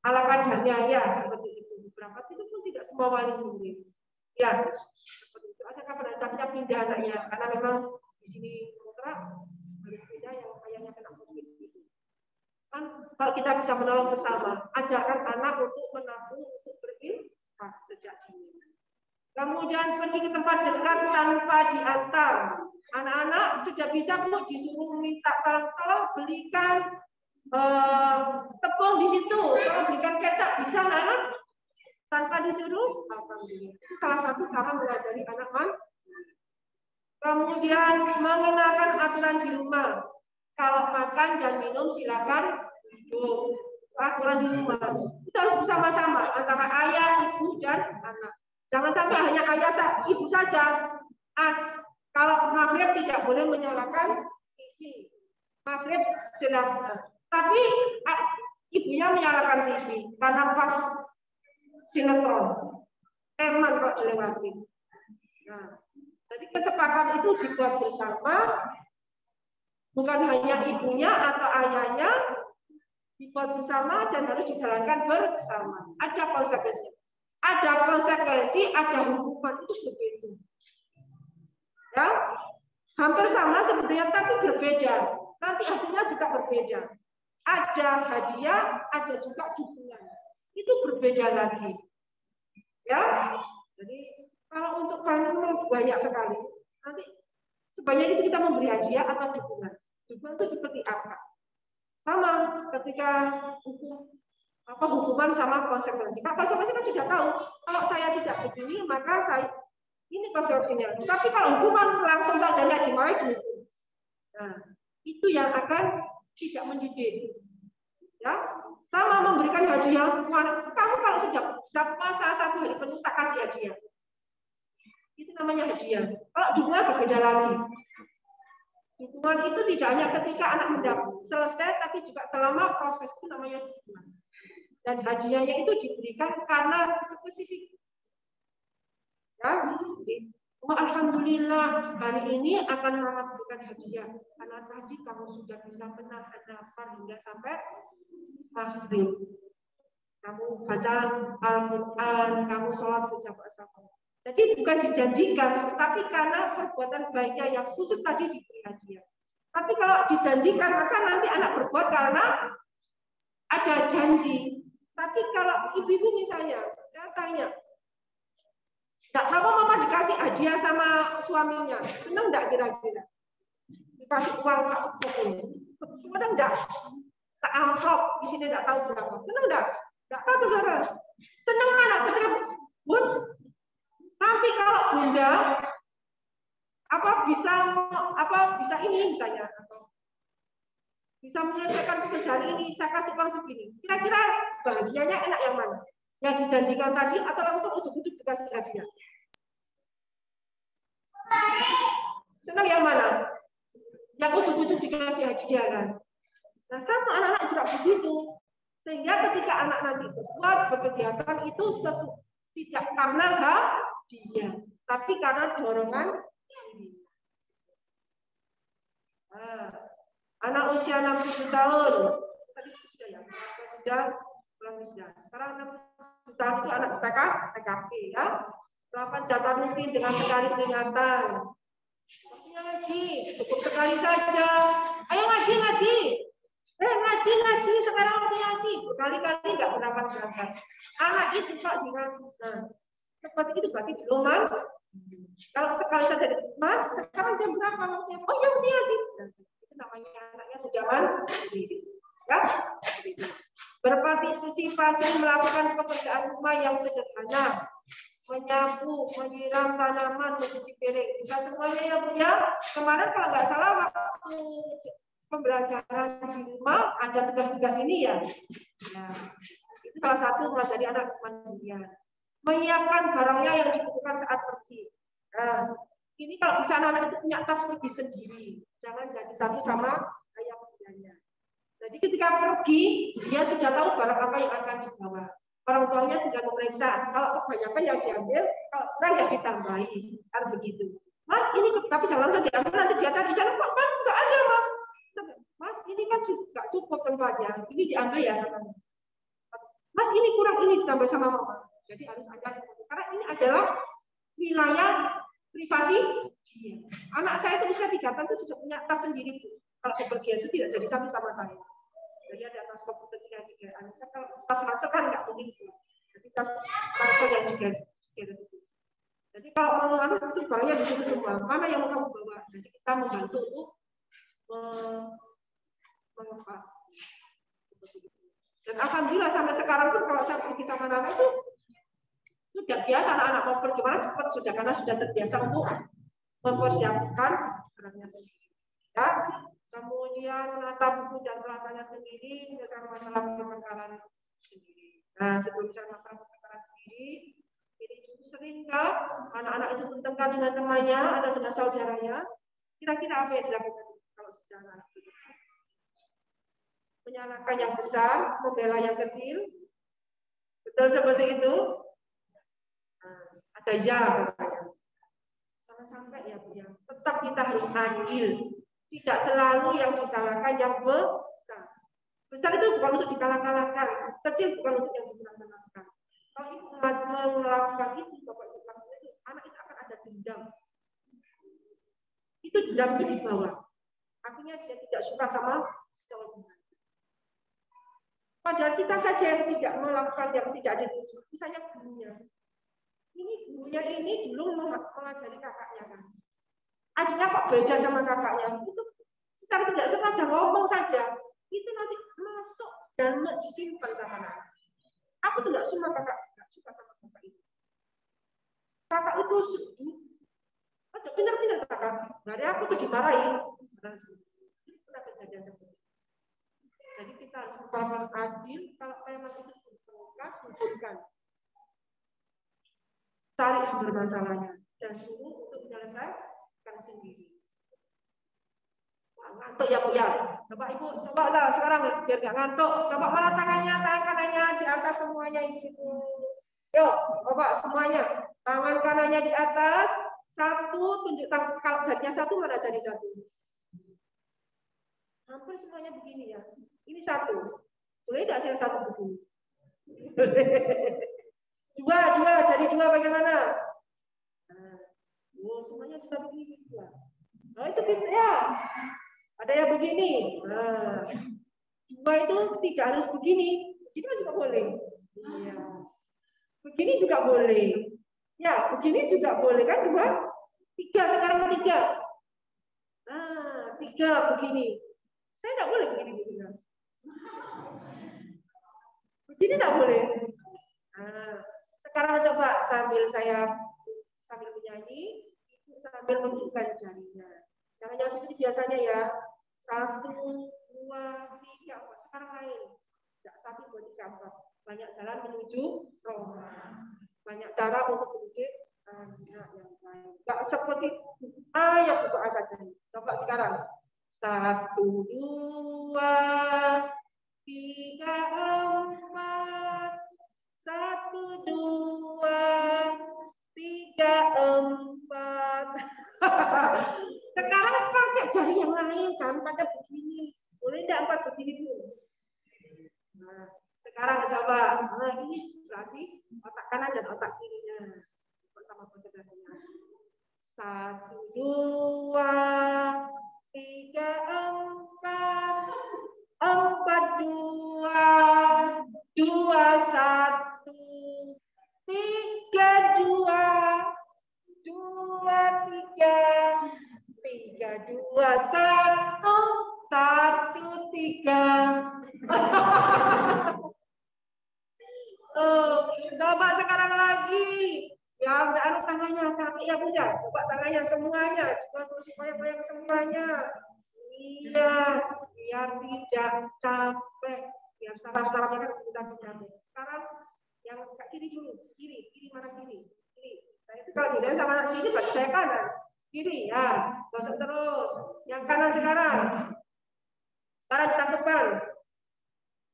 ala kadarnya ya seperti itu. Beberapa itu pun tidak semua wali murid. Ya, seperti itu. Ada kapan kita pindah anaknya karena memang di sini kontrak harus pindah yang ayahnya kena COVID itu. Kan kalau kita bisa menolong sesama, ajarkan anak untuk menabung, untuk berinfak sejak dini. Kemudian pergi ke tempat dekat tanpa diantar. Anak-anak sudah bisa Bu disuruh minta tolong belikan tepung di situ. Kalau belikan kecap bisa anak tanpa disuruh. Alhamdulillah. Itu salah satu cara mengajari anak Kemudian mengenalkan aturan di rumah. Kalau makan dan minum silakan duduk. Aturan di rumah. Kita harus bersama-sama antara ayah, ibu dan anak. Jangan sampai hanya ayah, ibu saja. Kalau maghrib tidak boleh menyalakan TV. Maghrib silakan. Tapi ibunya menyalakan TV karena pas sinetron. Eman kok dilewati. Nah, jadi kesepakatan itu dibuat bersama. Bukan hanya ibunya atau ayahnya dibuat bersama dan harus dijalankan bersama. Ada konsekuensi. Ada konsekuensi, ada hukuman itu berbeda. Ya, hampir sama sebetulnya tapi berbeda. Nanti hasilnya juga berbeda. Ada hadiah, ada juga dukungan. Itu berbeda lagi. Ya, jadi kalau untuk parenting banyak sekali. Nanti sebanyak itu kita memberi hadiah atau dukungan. Dukungan itu seperti apa? Sama ketika hukuman sama konsekuensi. Kalau konsekuensi kan sudah tahu. Kalau saya tidak begini, maka saya ini konsekuensinya. Tapi kalau hukuman langsung saja nggak dimarahi dihukum. Nah, itu yang akan tidak mendidik. Ya, Sama memberikan hadiah. Kamu kalau sudah bisa puasa 1 hari penuh tak kasih hadiah. Itu namanya hadiah. Kalau dukungan berbeda lagi. Dukungan itu tidak hanya ketika anak mendapat selesai, tapi juga selama proses itu namanya dukungan. Dan hadiahnya itu diberikan karena spesifik. Ya, oh, alhamdulillah hari ini akan mama berikan hadiah karena tadi kamu sudah bisa menahan nafas hingga sampai maghrib. Kamu baca Al-Quran, kamu sholat berjamaah sama. Jadi bukan dijanjikan, tapi karena perbuatan baiknya yang khusus tadi diberi hadiah. Tapi kalau dijanjikan, maka nanti anak berbuat karena ada janji. Tapi kalau ibu-ibu misalnya, saya tanya, nggak sama mama dikasih hadiah sama suaminya, seneng nggak kira-kira? Dikasih uang 1 keping, seneng nggak? Seamplop di sini nggak tahu berapa, seneng nggak? Nggak tahu saudara. Seneng anak ketika Bun, nanti kalau bunda bisa ini misalnya, bisa menyelesaikan pekerjaan ini, saya kasih uang segini. Kira-kira bahagianya enak yang mana? Yang dijanjikan tadi atau langsung ujuk-ujuk dikasih hadiah? Senang yang mana? Yang ujuk-ujuk dikasih hadiah kan? Nah sama anak-anak juga begitu. Sehingga ketika anak nanti berkegiatan itu tidak karena hadiah, tapi karena dorongan diri. Nah, anak usia 67 tahun, tadi sudah ya, sudah. Sekarang 67 tahun itu anak TKP ya. Melakukan jatah rutin dengan sekali peringatan. Waktunya ngaji, cukup sekali saja. Ayo ngaji. Ngaji. Sekarang waktunya ngaji. Berkali-kali nggak berangkat. Anak itu kok dilakukan. Seperti itu berarti belum. Kalau sekali saja, Mas, sekarang jam berapa waktunya? Oh ya, waktunya ngaji. Itu namanya anaknya sudah mandiri. Ya, berpartisipasi melakukan pekerjaan rumah yang sederhana, menyapu, menyiram tanaman, mencuci piring, bisa semuanya ya Bu ya. Kemarin kalau nggak salah waktu pembelajaran di rumah ada tugas-tugas ini ya. Nah, itu salah satu mengajari anak mandirian. Menyiapkan barangnya yang dibutuhkan saat pergi. Nah, ini kalau bisa anak-anak itu punya tas pergi sendiri, jangan jadi satu sama ayah bundanya. Jadi ketika pergi, dia sudah tahu barang apa yang akan dibawa. Orang tuanya tinggal memeriksa. Kalau kebanyakan yang diambil, kalau kurang ya ditambahi. Kan begitu. Mas, ini tapi jangan langsung diambil, nanti dia cari di sana. Kok kan nggak ada, Mas? Mas, ini kan nggak cukup tempatnya. Ini diambil ya sama Mas. Mas, ini kurang, ini ditambah sama Mama. Jadi harus ada. Karena ini adalah wilayah privasi dia. Anak saya itu usia 3 tahun itu sudah punya tas sendiri, Bu. Kalau bepergian itu tidak jadi satu sama saya. Jadi ada tas komputer yang digerakkan. Kalau tas ransel kan nggak mungkin. Jadi tas ransel yang digerakkan. Jadi kalau mau lalu itu barangnya di situ semua. Mana yang mau kamu bawa? Jadi kita membantu untuk mengepas. Dan alhamdulillah sampai sekarang pun kalau saya pergi sama anak itu sudah biasa anak-anak mau pergi mana cepat sudah karena sudah terbiasa untuk mempersiapkan barangnya sendiri. Ya. Kemudian menata buku dan peralatannya sendiri, menyelesaikan masalah perkara sendiri. Nah, sebelum misalnya masalah perkara sendiri, ini juga sering kan anak-anak itu bertengkar dengan temannya atau dengan saudaranya. Kira-kira apa yang dilakukan kalau sudah anak itu? Menyalahkan yang besar, membela yang kecil. Betul seperti itu? Nah, ada ya, jangan sampai ya Bu ya. Tetap kita harus adil. Tidak selalu yang disalahkan yang besar. Besar itu bukan untuk dikalah-kalahkan, kecil bukan untuk yang dikalah-kalahkan. Kalau ibu melakukan itu, bapak itu, anak itu akan ada dendam. Itu dendam itu di bawah. Artinya dia tidak suka sama seorang. Padahal kita saja yang tidak melakukan, yang tidak ada misalnya gurunya. Ini gurunya ini dulu mengajari kakaknya kan. Adiknya kok beda sama kakaknya, itu secara tidak sengaja ngomong saja, itu nanti masuk dan disimpan sama anak. Aku tidak suka kakak, tidak suka sama kakak itu. Kakak itu aja pintar-pintar kakak. Dari aku tuh dimarahin. Itu pernah kejadian seperti itu. Jadi kita harus berlaku adil. Kalau memang itu kumpulkan, cari sumber masalahnya dan suruh untuk menyelesaikan sendiri. Ngantuk ya Bu ya. Coba Ibu, coba lah sekarang biar nggak ngantuk. Coba mana tangan kanannya di atas semuanya Ibu. Yuk, coba semuanya. Tangan kanannya di atas. Satu, tunjuk tangan. Kalau jarinya satu, mana jari satu? Hampir semuanya begini ya. Ini satu. Boleh tidak saya satu begini? Dua, jari dua bagaimana? Nah, semuanya juga begini. Nah, itu gitu ya. Ada yang begini. Nah, dua itu tidak harus begini. Begini juga boleh. Iya. Begini juga boleh. Ya, begini juga boleh kan dua. Tiga, sekarang tiga. Nah, tiga begini. Saya tidak boleh begini. Begini tidak boleh. Nah, sekarang coba sambil menyanyi, sambil menunjukkan jarinya. Jangan seperti biasanya ya. 1, 2, 3, 4. Sekarang lain. Tidak 1, 2, 3, 4. Banyak jalan menuju Roma. Banyak cara untuk menuju anak yang lain. Tidak seperti ayat berdoa saja. Coba sekarang. 1, 2, 3, 4. 1, 2, 3, 4. Sekarang pakai jari yang lain, jangan pakai begini. Boleh tidak 4 begini dulu? Nah, sekarang coba. Nah, ini berarti otak kanan dan otak kirinya. Bersama konsentrasinya. 1, 2, 3, 4. 4, 2, 2, 1. 3, 2, 2, 3. 3, 2, 1, 1, 3. Coba sekarang lagi. Ya udah anu tangannya capek ya Bunda. Coba tangannya semuanya. Coba supaya goyang semuanya. Iya, biar tidak capek. Biar saraf-sarafnya kan tidak capek. Sekarang yang kiri dulu. Kiri mana kiri? Kiri. Saya itu kalau misalnya sama anak kiri berarti saya kanan. Kiri ya. Gosok terus. Yang kanan sekarang. Sekarang ditangkepkan.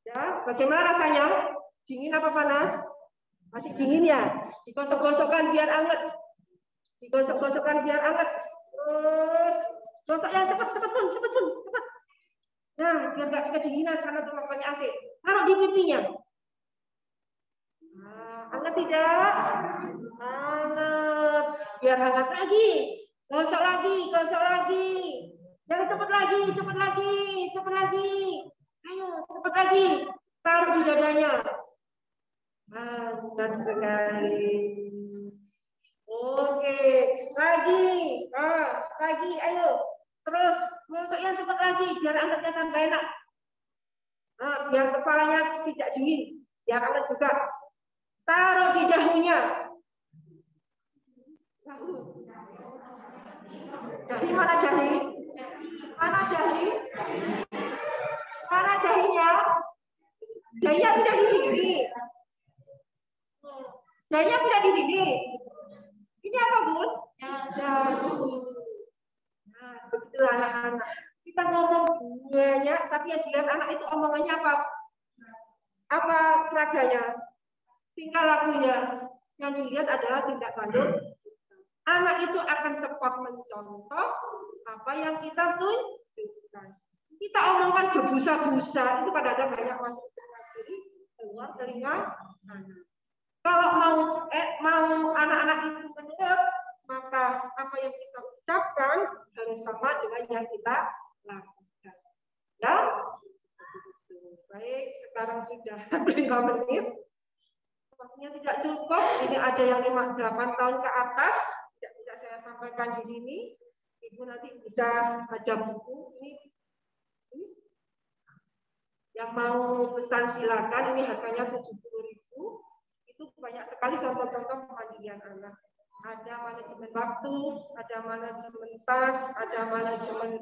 Ya, bagaimana rasanya? Dingin apa panas? Masih dingin ya? Digosok-gosokkan biar anget. Digosok-gosokkan biar anget. Terus gosok yang cepat. Nah, biar nggak kedinginan karena terlalu AC. Taruh di pipinya. Nah, hangat tidak? Hangat. Biar hangat lagi. Gosok lagi. Jangan cepat lagi. Ayo, cepat lagi. Taruh di dadanya. Hangat sekali. Oke, lagi, ayo. Terus, gosok yang cepat lagi, biar angetnya tambah enak. Nah, biar kepalanya tidak dingin, biar anget juga. Taruh di dahunya. Dahi mana dahi? Mana dahinya? Dahinya tidak di sini. Dahinya tidak di sini. Ini apa, Bun? Dahu. Nah, begitu anak-anak. Kita ngomong banyak, tapi yang dilihat anak itu omongannya apa? Apa peraganya? Tingkah lakunya. Yang dilihat adalah tindak lanjut. Anak itu akan cepat mencontoh apa yang kita tunjukkan. Kita omongkan berbusa-busa, itu kadang-kadang banyak masuk ke kiri, keluar telinga anak. Kalau mau anak-anak itu menurut, maka apa yang kita ucapkan harus sama dengan yang kita lakukan. Ya, baik. Sekarang sudah 5 menit. Waktunya tidak cukup. Ini ada yang 8 tahun ke atas. Tidak bisa saya sampaikan di sini. Ibu nanti bisa baca buku. Ini yang mau pesan silakan. Ini harganya 70.000. Itu banyak sekali contoh-contoh kemandirian anak. Ada manajemen waktu, ada manajemen tas, ada manajemen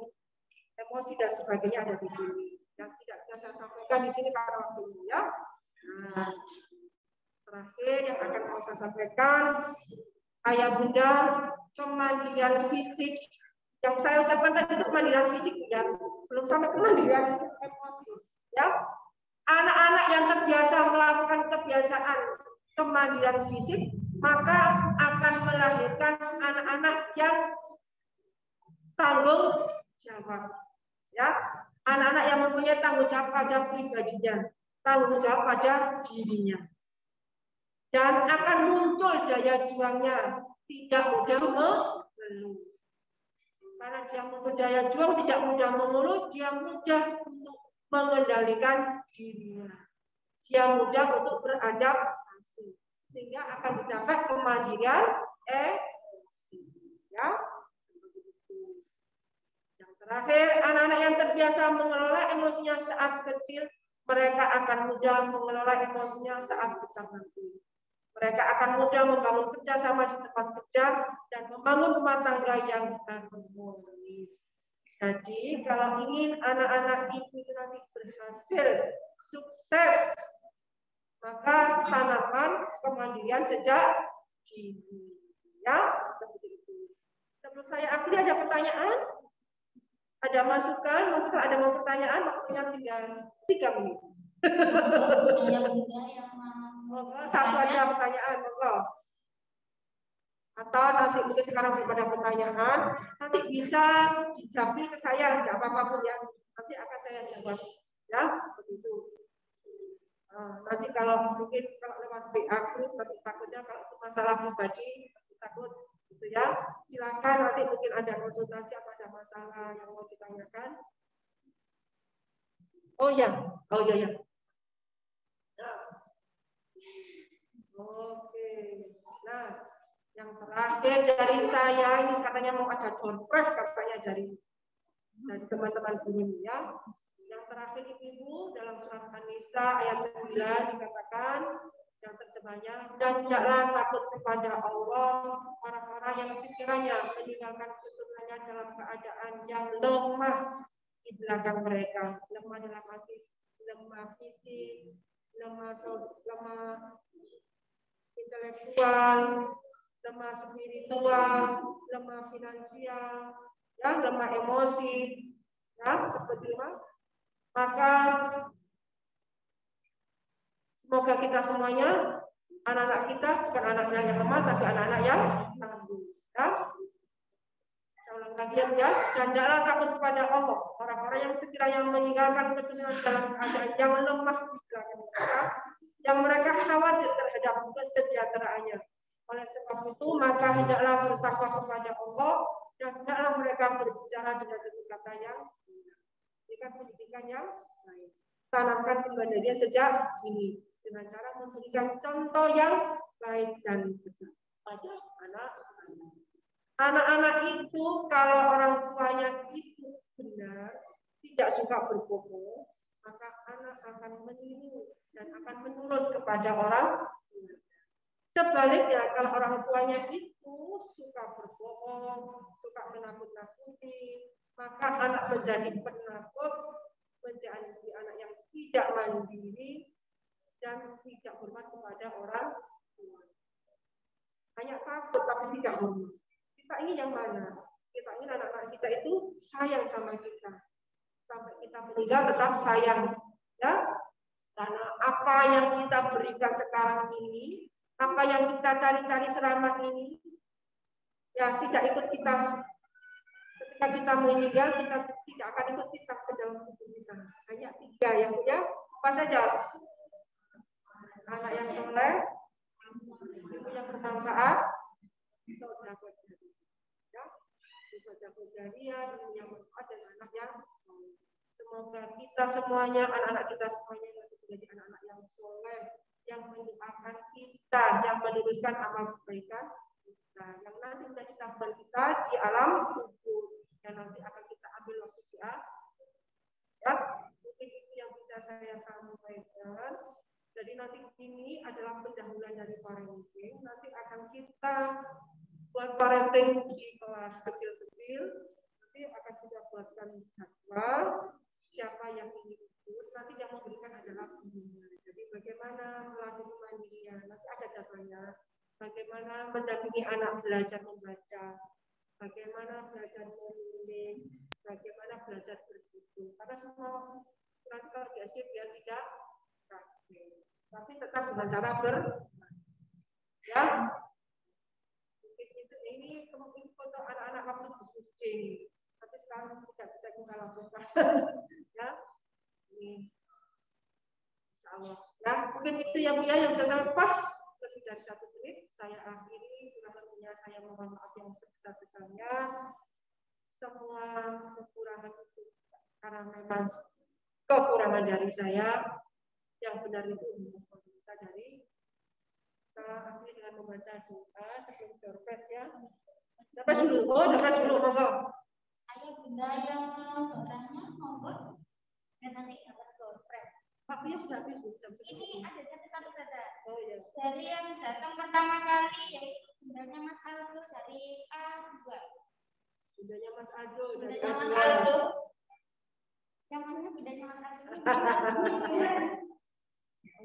emosi dan sebagainya ada di sini. Yang tidak bisa saya sampaikan di sini karena waktunya ya. Nah, terakhir yang akan mau saya sampaikan, ayah bunda, kemandirian fisik yang saya ucapkan tadi itu kemandirian fisik dan belum sampai kemandirian emosi. Ya, anak-anak yang terbiasa melakukan kebiasaan kemandirian fisik, maka akan melahirkan anak-anak yang tanggung jawab. Ya, anak-anak yang mempunyai tanggung jawab pada pribadinya, tanggung jawab pada dirinya. Dan akan muncul daya juangnya, tidak mudah mengeluh. Karena dia muncul daya juang, tidak mudah mengeluh, dia mudah untuk mengendalikan dirinya. Dia mudah untuk beradaptasi. Sehingga akan dicapai kemandirian emosi. Ya. Yang terakhir, anak-anak yang terbiasa mengelola emosinya saat kecil, mereka akan mudah mengelola emosinya saat besar nanti. Mereka akan mudah membangun kerjasama di tempat kerja dan membangun rumah tangga yang harmonis. Jadi kalau ingin anak-anak ibu nanti berhasil, sukses, maka tanamkan kemandirian sejak dini. Ya, seperti itu. Sebelum saya akhiri, ada pertanyaan? Ada masukan? Mungkin ada mau pertanyaan, waktunya tinggal 3 menit. Satu aja pertanyaan, monggo. Atau nanti mungkin sekarang belum ada pertanyaan, nanti bisa dijawab ke saya, tidak apa-apa pun ya. Nanti akan saya jawab, ya seperti itu. Nanti kalau mungkin kalau lewat WA group, nanti takutnya kalau itu masalah pribadi, takut gitu ya. Silakan nanti mungkin ada konsultasi apa ada masalah yang mau ditanyakan. Oh ya. Oke. Nah, yang terakhir dari saya ini katanya mau ada doorpress katanya dari teman-teman ini ya. Yang terakhir ibu dalam surat An-Nisa ayat 9 dikatakan yang terjemahnya, dan tidaklah takut kepada Allah orang-orang yang sekiranya meninggalkan keturunannya dalam keadaan yang lemah di belakang mereka. Lemah dalam arti lemah fisik, lemah intelektual, lemah spiritual, lemah finansial, ya, lemah emosi, ya, seperti itu. Maka semoga kita semuanya, anak-anak kita bukan anak-anak yang lemah, tapi anak-anak yang tangguh. Ya. Saya ulang lagi ya, dan tidaklah takut kepada Allah orang-orang yang sekiranya meninggalkan keturunan dalam keadaan yang lemah di belakang mereka, yang mereka khawatir terhadap kesejahteraannya. Oleh sebab itu, maka hendaklah bertakwa kepada Allah dan hendaklah mereka berbicara dengan kata yang berikan pendidikan yang baik. Tanamkan kepada sejak dini dengan cara memberikan contoh yang baik dan besar pada anak-anak. Anak-anak itu kalau orang tuanya itu benar, tidak suka berbohong, maka anak akan meniru dan akan menurut kepada orang tua. Sebaliknya, kalau orang tuanya itu suka berbohong, suka menakut-nakuti, maka anak menjadi penakut, menjadi anak yang tidak mandiri dan tidak hormat kepada orang tua. Hanya takut tapi tidak hormat. Kita ingin yang mana? Kita ingin anak-anak kita itu sayang sama kita. Sampai kita meninggal tetap sayang. Ya? Karena apa yang kita berikan sekarang ini, apa yang kita cari-cari selama ini, ya tidak ikut kita. Ketika kita meninggal, kita tidak akan ikut kita ke dalam tubuh kita. Hanya 3 yang punya apa saja? Anak yang soleh, ibu yang bermanfaat, sedekah jariah, sedekah jariah, ibu yang bermanfaat dan anak yang soleh. Semoga kita semuanya, anak-anak kita semuanya menjadi anak-anak yang soleh, yang mendoakan kita, yang meneruskan amal kebaikan kita, yang nanti menjadi tabungan kita di alam kubur, dan nanti akan kita ambil waktu dia. Ya, mungkin itu yang bisa saya sampaikan. Jadi nanti ini adalah pendahuluan dari parenting. Nanti akan kita buat parenting di kelas kecil-kecil. Nanti akan kita buatkan jadwal siapa yang ingin nanti yang memberikan adalah gurunya. Jadi bagaimana melatih kemandirian, nanti ada jadwalnya. Bagaimana mendampingi anak belajar membaca, bagaimana belajar menulis, bagaimana belajar berhitung. Karena semua praktikal di SD biar tidak praktik, tapi tetap dengan cara ya. Mungkin itu ini kemungkinan foto anak-anak waktu bisnis C, tapi sekarang tidak bisa kita lakukan. Ya, ini, insya Allah. Ya, mungkin itu ya Bu ya yang bisa saya pas lebih dari 1 menit. Saya akhiri, kurang lebihnya saya mohon maaf yang sebesar-besarnya. Semua kekurangan itu karena memang kekurangan dari saya, yang benar itu kita dari kita akhiri dengan membaca doa sebelum surprise ya. Dapat dulu, monggo. Ayah bunda yang bertanya monggo dan nanti dapat surprise. Waktunya sudah habis Bu, jam 10. Ini ada catatan saja. Oh iya. Dari yang datang pertama kali yaitu bundanya Mas Aldo dari A2. Bundanya Mas Aldo dari Bundanya Mas A2. Aldo. Yang mana bundanya Mas Aldo?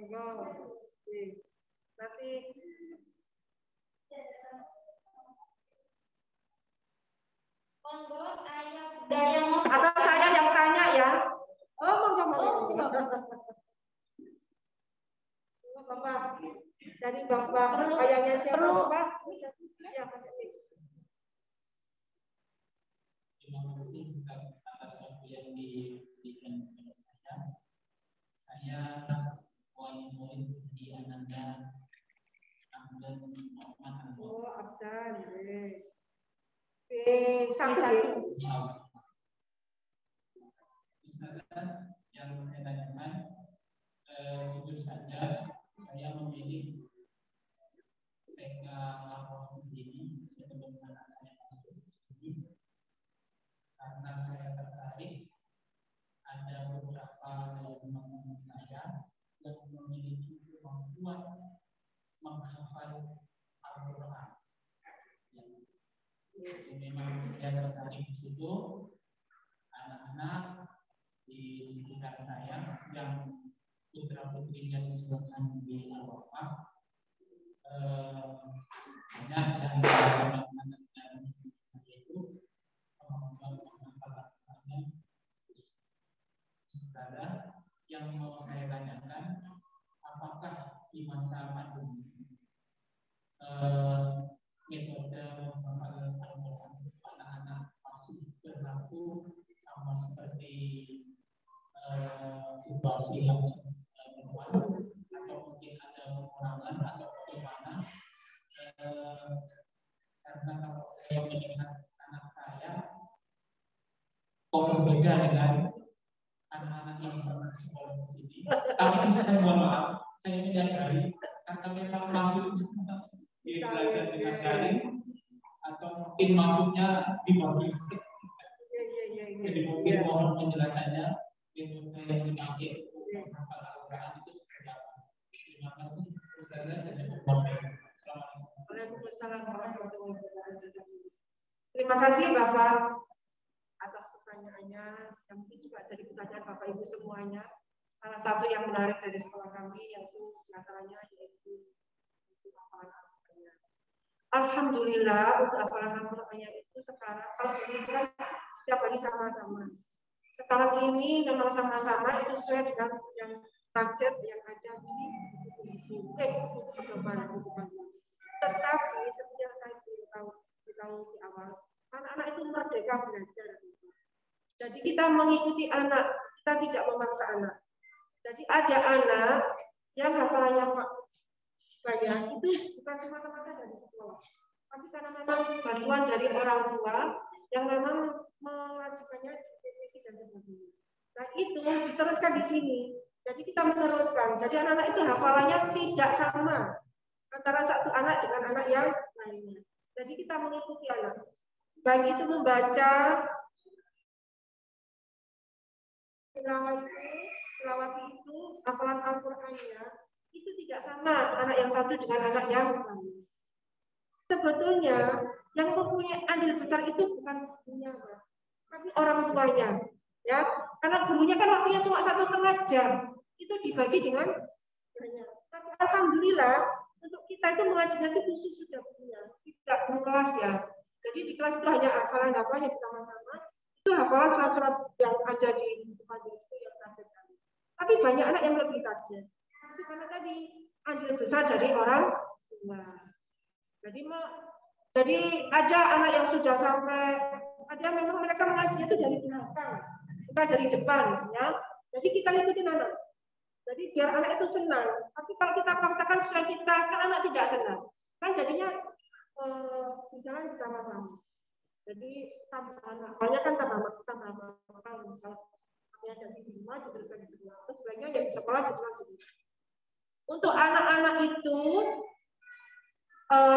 Monggo. Nanti monggo ayah bunda yang atau saya yang tanya ya. Oh, monggo. Bapak, dari Bapak ayahnya siapa Bapak? Ya, Pak. Terima kasih atas waktu yang diberikan kepada saya. Saya murid di Ananda Abdan Muhammad. Oh, Abdan. Satu. Misalkan yang saya tanyakan, jujur saja saya memilih TK Lapor ini sebelum anak saya masuk di sini karena saya tertarik ada beberapa teman-teman saya yang memiliki kemampuan menghafal Al-Quran. Jadi memang saya tertarik di situ, anak-anak di sekitar saya yang putra putri yang disebutkan di Al-Waqaf banyak yang anak-anak saya itu kemampuan menghafal Al-Quran. Saudara, yang mau saya tanyakan, apakah di masa pandemi metode menghafal Al-Quran anak-anak masih berlaku sama seperti situasi yang berlalu, atau mungkin ada pengurangan atau bagaimana? Karena kalau saya melihat anak saya kok berbeda dengan anak-anak yang sekolah di sini. Tapi saya mohon maaf, saya menyadari karena memang masuknya di belajar dengan daring atau mungkin masuknya di bawah. Jadi mungkin mohon penjelasannya metode yang dipakai untuk menghafal Al-Quran itu seperti apa. Terima kasih. Waalaikumsalam warahmatullahi wabarakatuh. Terima kasih Bapak atas pertanyaannya. Yang mungkin juga jadi pertanyaan Bapak Ibu semuanya. Salah satu yang menarik dari sekolah kami yaitu diantaranya yaitu hafalan Al-Quran. Alhamdulillah untuk hafalan Al-Qurannya itu sekarang kalau ini kan setiap hari sama-sama. Sekarang ini memang sama-sama itu sesuai dengan yang target yang ada di buku pedoman. Tetapi seperti yang saya beritahu di awal, anak-anak itu merdeka belajar. Jadi kita mengikuti anak, kita tidak memaksa anak. Jadi ada anak yang hafalannya banyak itu bukan semata-mata dari sekolah, tapi karena memang bantuan dari orang tua yang memang mengajukannya di dan sebagainya. Nah itu diteruskan di sini. Jadi kita meneruskan. Jadi anak-anak itu hafalannya tidak sama antara satu anak dengan anak yang lainnya. Jadi kita mengikuti anak. Baik itu membaca, tilawati itu, hafalan Al-Qur'annya itu tidak sama anak yang satu dengan anak yang lain. Sebetulnya yang mempunyai andil besar itu bukan gurunya, tapi orang tuanya. Ya, karena gurunya kan waktunya cuma 1,5 jam, itu dibagi dengan banyak. Tapi alhamdulillah untuk kita itu mengajinya itu khusus sudah punya, tidak guru kelas ya. Jadi di kelas itu hanya hafalan-hafalan yang bersama-sama, itu hafalan surat-surat yang ada di depan itu yang target kami. Tapi banyak anak yang lebih target. Itu karena tadi andil besar dari orang tua. Jadi ada anak yang sudah sampai, ada memang mereka mengajinya itu dari belakang, bukan dari depan, ya. Jadi kita ngikutin anak. Jadi biar anak itu senang. Tapi kalau kita paksakan sesuai kita, kan anak tidak senang. Kan jadinya berjalan bersama-sama. Jadi tambahan awalnya kan tambah kalau yang ada di rumah diteruskan di sekolah. Terus sebenarnya yang di sekolah diteruskan di rumah. Untuk anak-anak itu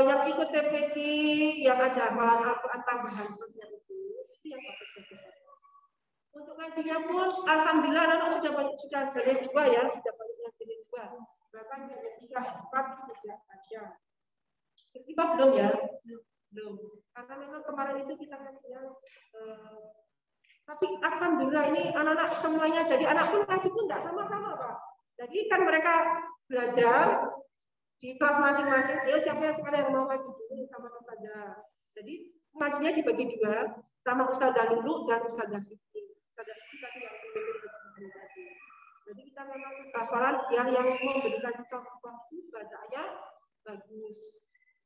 yang ikut TPQ, yang ada hafalan Al-Quran tambahan terusnya itu yang bagus-bagus. Untuk ngajinya pun, alhamdulillah anak sudah jadi 2 ya, sudah banyak yang jadi 2. Bahkan jadi 3, 4 sudah ada. Kita belum ya, belum. Karena memang kemarin itu kita ngajinya, tapi alhamdulillah ini anak-anak semuanya jadi anak pun ngaji pun tidak sama-sama Pak. Jadi kan mereka belajar di kelas masing-masing. Ya siapa yang sekarang yang mau ngaji dulu sama Ustazah. Jadi ngajinya dibagi 2 sama Ustazah Lulu dan Ustazah Siti. Ustazah Siti tadi yang tadi. Jadi kita memang hafalan yang memberikan contoh bacanya bagus.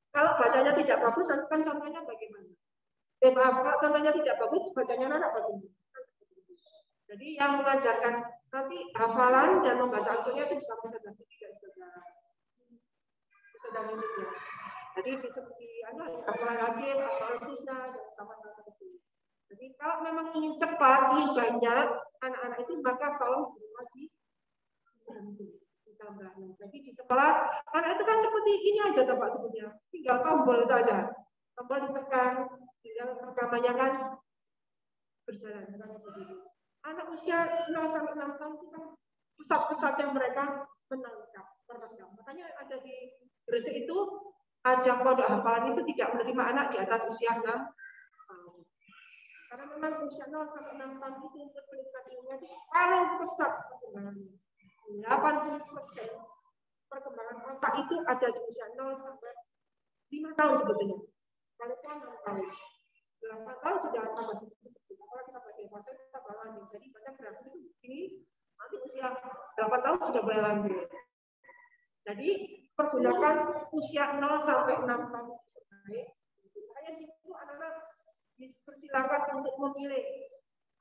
Kalau bacanya tidak bagus, kan contohnya bagaimana? Kalau contohnya tidak bagus, bacanya anak bagaimana? Jadi yang mengajarkan nanti hafalan dan membaca Al-Quran itu bisa Ustazah Siti dan Ustazah Lulu ya. Jadi di hafalan hadis, hafalan husna yang sama-sama itu. Jadi kalau memang ingin cepat, ingin banyak anak-anak itu, maka tolong ngaji ditambah. Jadi di sekolah, karena itu kan seperti ini aja Pak sebetulnya, tinggal tombol itu aja, tombol ditekan, tinggal rekamannya kan berjalan kan seperti itu. Anak usia 0 sampai 6 tahun itu kan pusat-pusat yang mereka menangkap, merekam. Makanya ada di Gresik itu ada pondok hafalan itu tidak menerima anak di atas usia 6 tahun. Karena memang usia 0 sampai 6 tahun itu untuk pendidikan ilmiah itu paling pesat perkembangannya. 80% perkembangan otak itu ada di usia 0 sampai 5 tahun sebetulnya. Kalau 6 tahun. 8 tahun sudah tambah sedikit. Kalau kita pakai bahasa kita bawaan. Jadi banyak berarti itu begini, nanti usia 8 tahun sudah boleh lanjut. Jadi pergunakan usia 0 sampai 6 tahun sebaik. Makanya di situ anak-anak dipersilakan untuk memilih.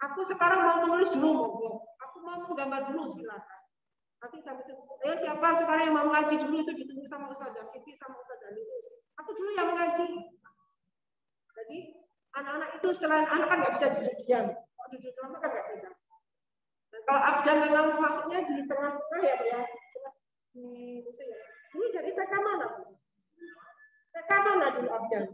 Aku sekarang mau menulis dulu, aku mau menggambar dulu, silakan. Nanti sampai itu, siapa sekarang yang mau ngaji dulu itu ditunggu sama Ustazah Siti sama Ustazah Lulu. Aku dulu yang ngaji. Jadi anak-anak itu selain anak kan nggak bisa duduk diam, kalau duduk lama kan nggak bisa. Dan kalau abdan memang masuknya di tengah-tengah ya, gitu ya. Ini jadi TK mana? TK mana dulu abdan?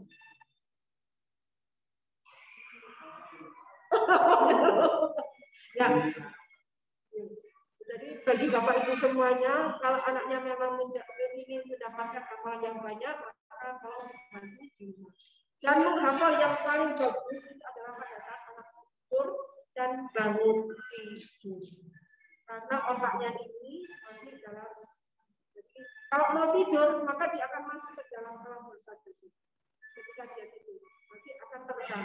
Ya. Jadi bagi Bapak Ibu semuanya, kalau anaknya memang ingin mendapatkan amalan yang banyak, maka tolong bantu di rumah. Dan menghafal yang paling bagus itu adalah pada saat anak tidur dan bangun tidur. Karena otaknya ini masih dalam. Jadi, kalau mau tidur, maka dia akan masuk ke dalam alam bersatu. Ketika dia tidur, nanti akan terekam.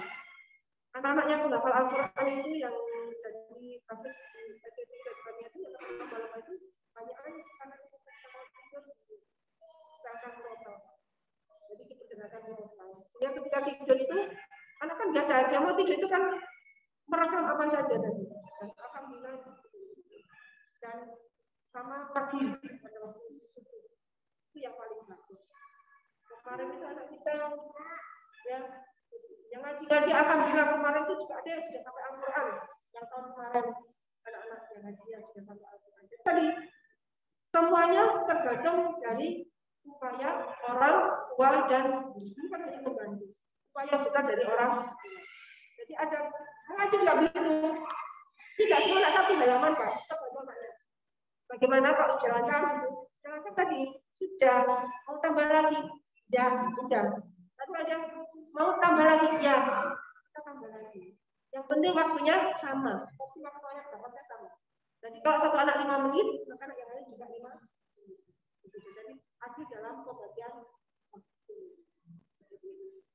Anak-anak yang menghafal Al-Quran itu yang jadi bagus di SCT dan sebagainya itu yang malam itu banyak anak itu mau tidur tidak akan total. Jadi kita dengarkan total. Sehingga ketika tidur itu anak kan biasa dia mau tidur itu kan merekam apa saja tadi. Dan alhamdulillah dan sama pagi pada waktu subuh itu yang paling bagus. Kemarin itu anak kita ya. Yang ngaji-ngaji alhamdulillah kemarin itu juga ada yang sudah sampai Al-Quran. Yang tahun kemarin anak-anak yang ngaji yang sudah sampai Al-Quran. Jadi semuanya tergantung dari upaya orang tua dan guru kan hanya membantu. Upaya besar dari orang tua. Jadi ada ngaji juga begitu. Tidak semua satu halaman Pak. Bagaimana Pak jalankan? Jalankan tadi sudah mau tambah lagi. Ya sudah. Lalu ada mau tambah lagi ya, kita tambah lagi. Yang penting waktunya sama. Porsi waktunya dapatnya sama. Jadi kalau satu anak 5 menit, maka anak yang lain juga 5 menit. Jadi adil dalam pembagian waktu.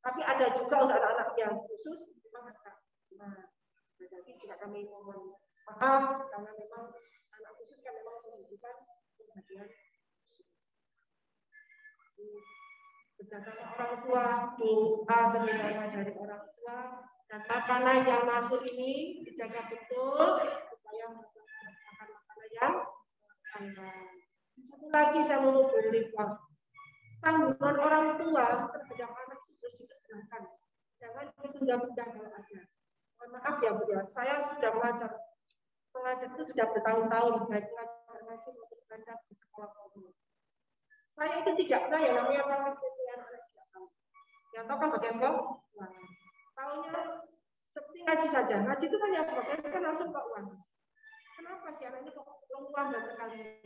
Tapi ada juga untuk anak-anak yang khusus memang agak. Nah, jadi juga kami mohon maaf karena memang anak khusus kan memang membutuhkan pembagian khusus. Bersama orang tua, doa terutama dari orang tua, dan makanan yang masuk ini dijaga betul supaya makan makanan yang halal. Satu lagi saya mau beri tanggungan orang tua terhadap anak itu harus disegerakan. Jangan ditunda-tunda kalau ada. Mohon maaf ya Bu, saya sudah mengajar itu sudah bertahun-tahun, baik mengajar ngaji maupun mengajar di sekolah umum. Saya itu tidak pernah yang namanya transfer PPN tidak tahu. Yang tahu kan bagian keuangan. Tahunya seperti ngaji saja. Ngaji itu kan yang bagian kan langsung keuangan. Kenapa sih anaknya kok uang dan sekali?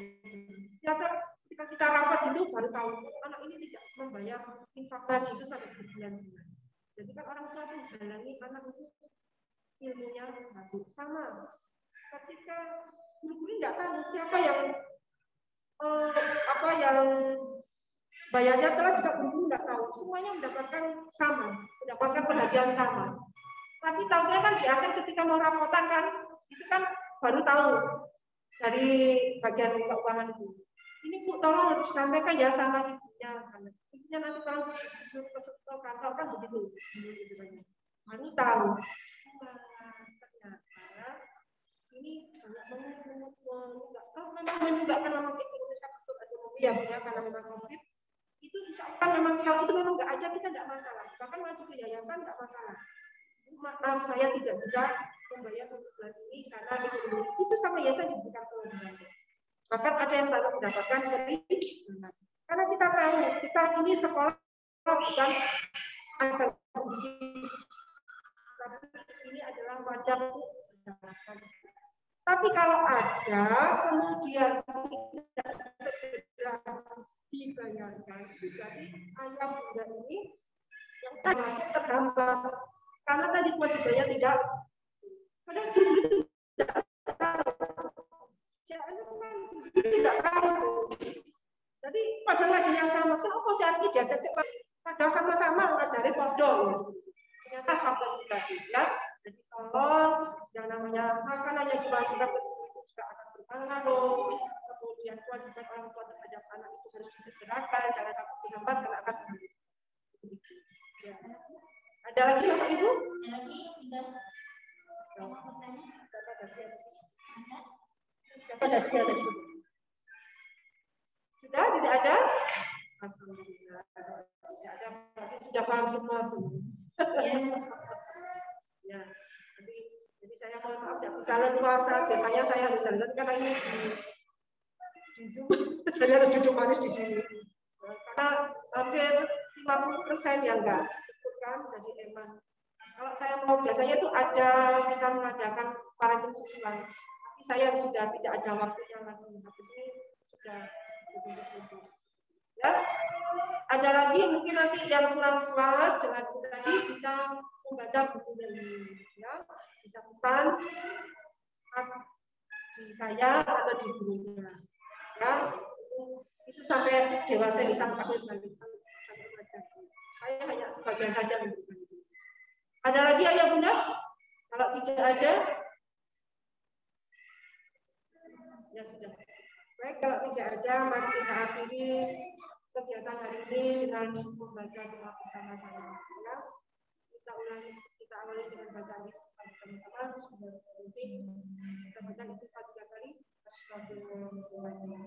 Ternyata ketika kita rapat itu baru tahu anak ini tidak membayar infak ngaji itu sampai berbulan-bulan. Jadi kan orang tua itu menghalangi anak itu ilmunya masuk sama. Ketika guru-guru tidak tahu siapa yang bayarnya telah juga guru nggak tahu, semuanya mendapatkan sama, mendapatkan perhatian sama. Tapi tahunya kan di akhir ketika mau rapotan kan, itu kan baru tahu dari bagian keuangan itu. Ini Bu tolong disampaikan ya sama ibunya, ibunya nanti kalau susul ke kantor kan begitu, baru tahu. Ternyata ini banyak menunggak, kalau memang menunggakkan memang ekonomi ya punya karena memang COVID itu misalkan memang kalau itu memang nggak ada kita nggak masalah, bahkan wajib ke yayasan nggak masalah. Maaf saya tidak bisa membayar untuk bulan ini karena ekonomi itu sama yayasan diberikan kewajiban. Bahkan ada yang selalu mendapatkan dari karena kita tahu kita ini sekolah bukan ajang bisnis, tapi ini adalah wadah untuk mendapatkan. Tapi kalau ada kemudian tidak segera dibayarkan, jadi ayam bunda ini yang masih terhambat karena tadi kewajibannya tidak. Padahal guru itu tidak tahu. Jadi pada ngaji yang sama, kenapa sih arti diajak cepat? Padahal sama-sama ngajari podong. Ternyata faktor tidak. Jadi tolong yang namanya makanan yang dimasukkan ke tubuh itu juga akan berpengaruh. Kemudian kewajiban orang tua terhadap anak itu harus disegerakan, jangan sampai dihambat karena akan ya. Ada lagi Bapak Ibu? Ada lagi tidak? Mau bertanya? Siapa ada dia tadi? Sudah tidak ada? Alhamdulillah. Tidak ada. Berarti sudah paham semua. Ya. Jadi saya mohon maaf ya, kalau puasa biasanya saya harus jalan karena ini di Zoom, saya harus duduk manis di sini. Karena hampir 50% yang enggak ikut kan, jadi emang kalau saya mau biasanya itu ada kita mengadakan parenting susulan, tapi saya sudah tidak ada waktunya lagi. Habis ini sudah duduk. Ya, ada lagi mungkin nanti yang kurang puas dengan tadi bisa membaca bukunya ini, ya bisa pesan di saya atau di gurunya, ya itu sampai dewasa bisa pakai balik sampai baca. Saya hanya sebagian saja memberikan itu. Ada lagi ayah bunda? Kalau tidak ada, ya sudah. Baik, kalau tidak ada, mari kita akhiri kegiatan hari ini dengan membaca doa bersama-sama. Ya, kita awali dengan bacaan bersama-sama. Kita baca istighfar 3 kali. Astagfirullahaladzim.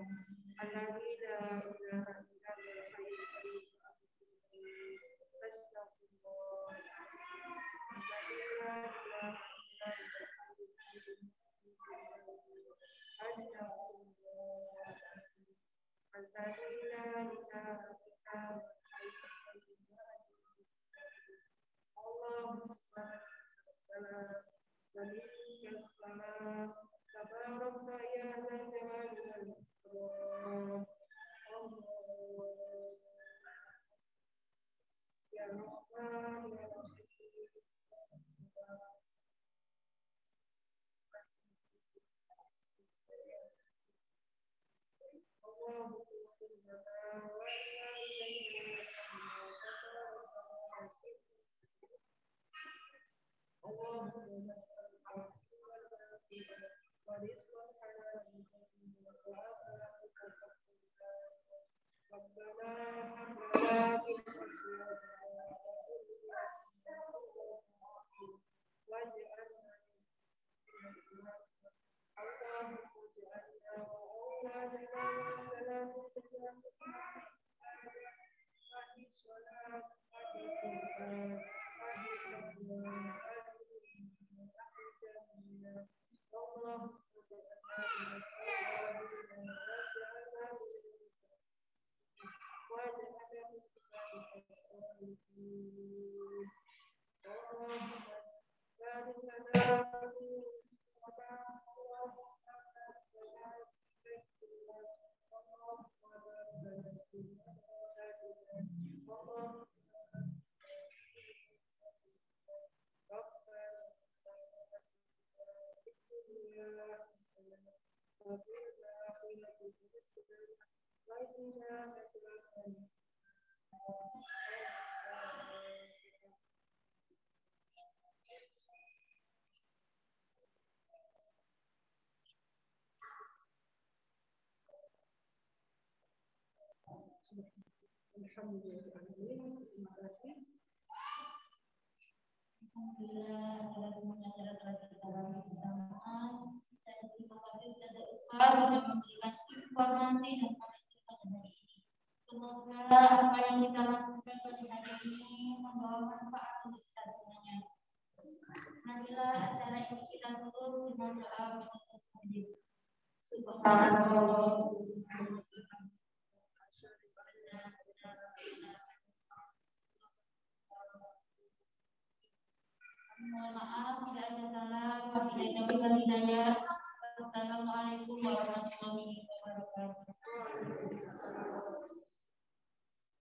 Terima kasih. Alhamdulillah telah mengajar dalam bersamaan dan terima kasih sudah memberikan informasi dan komentar pada hari ini. Semoga apa yang kita lakukan pada hari ini membawa manfaat untuk kita semuanya. Marilah acara ini kita tutup dengan doa penutup hadis. Subhanallah. Mohon maaf tidak ada salah, wabillahi taufiq wal hidayah. Wassalamualaikum warahmatullahi wabarakatuh.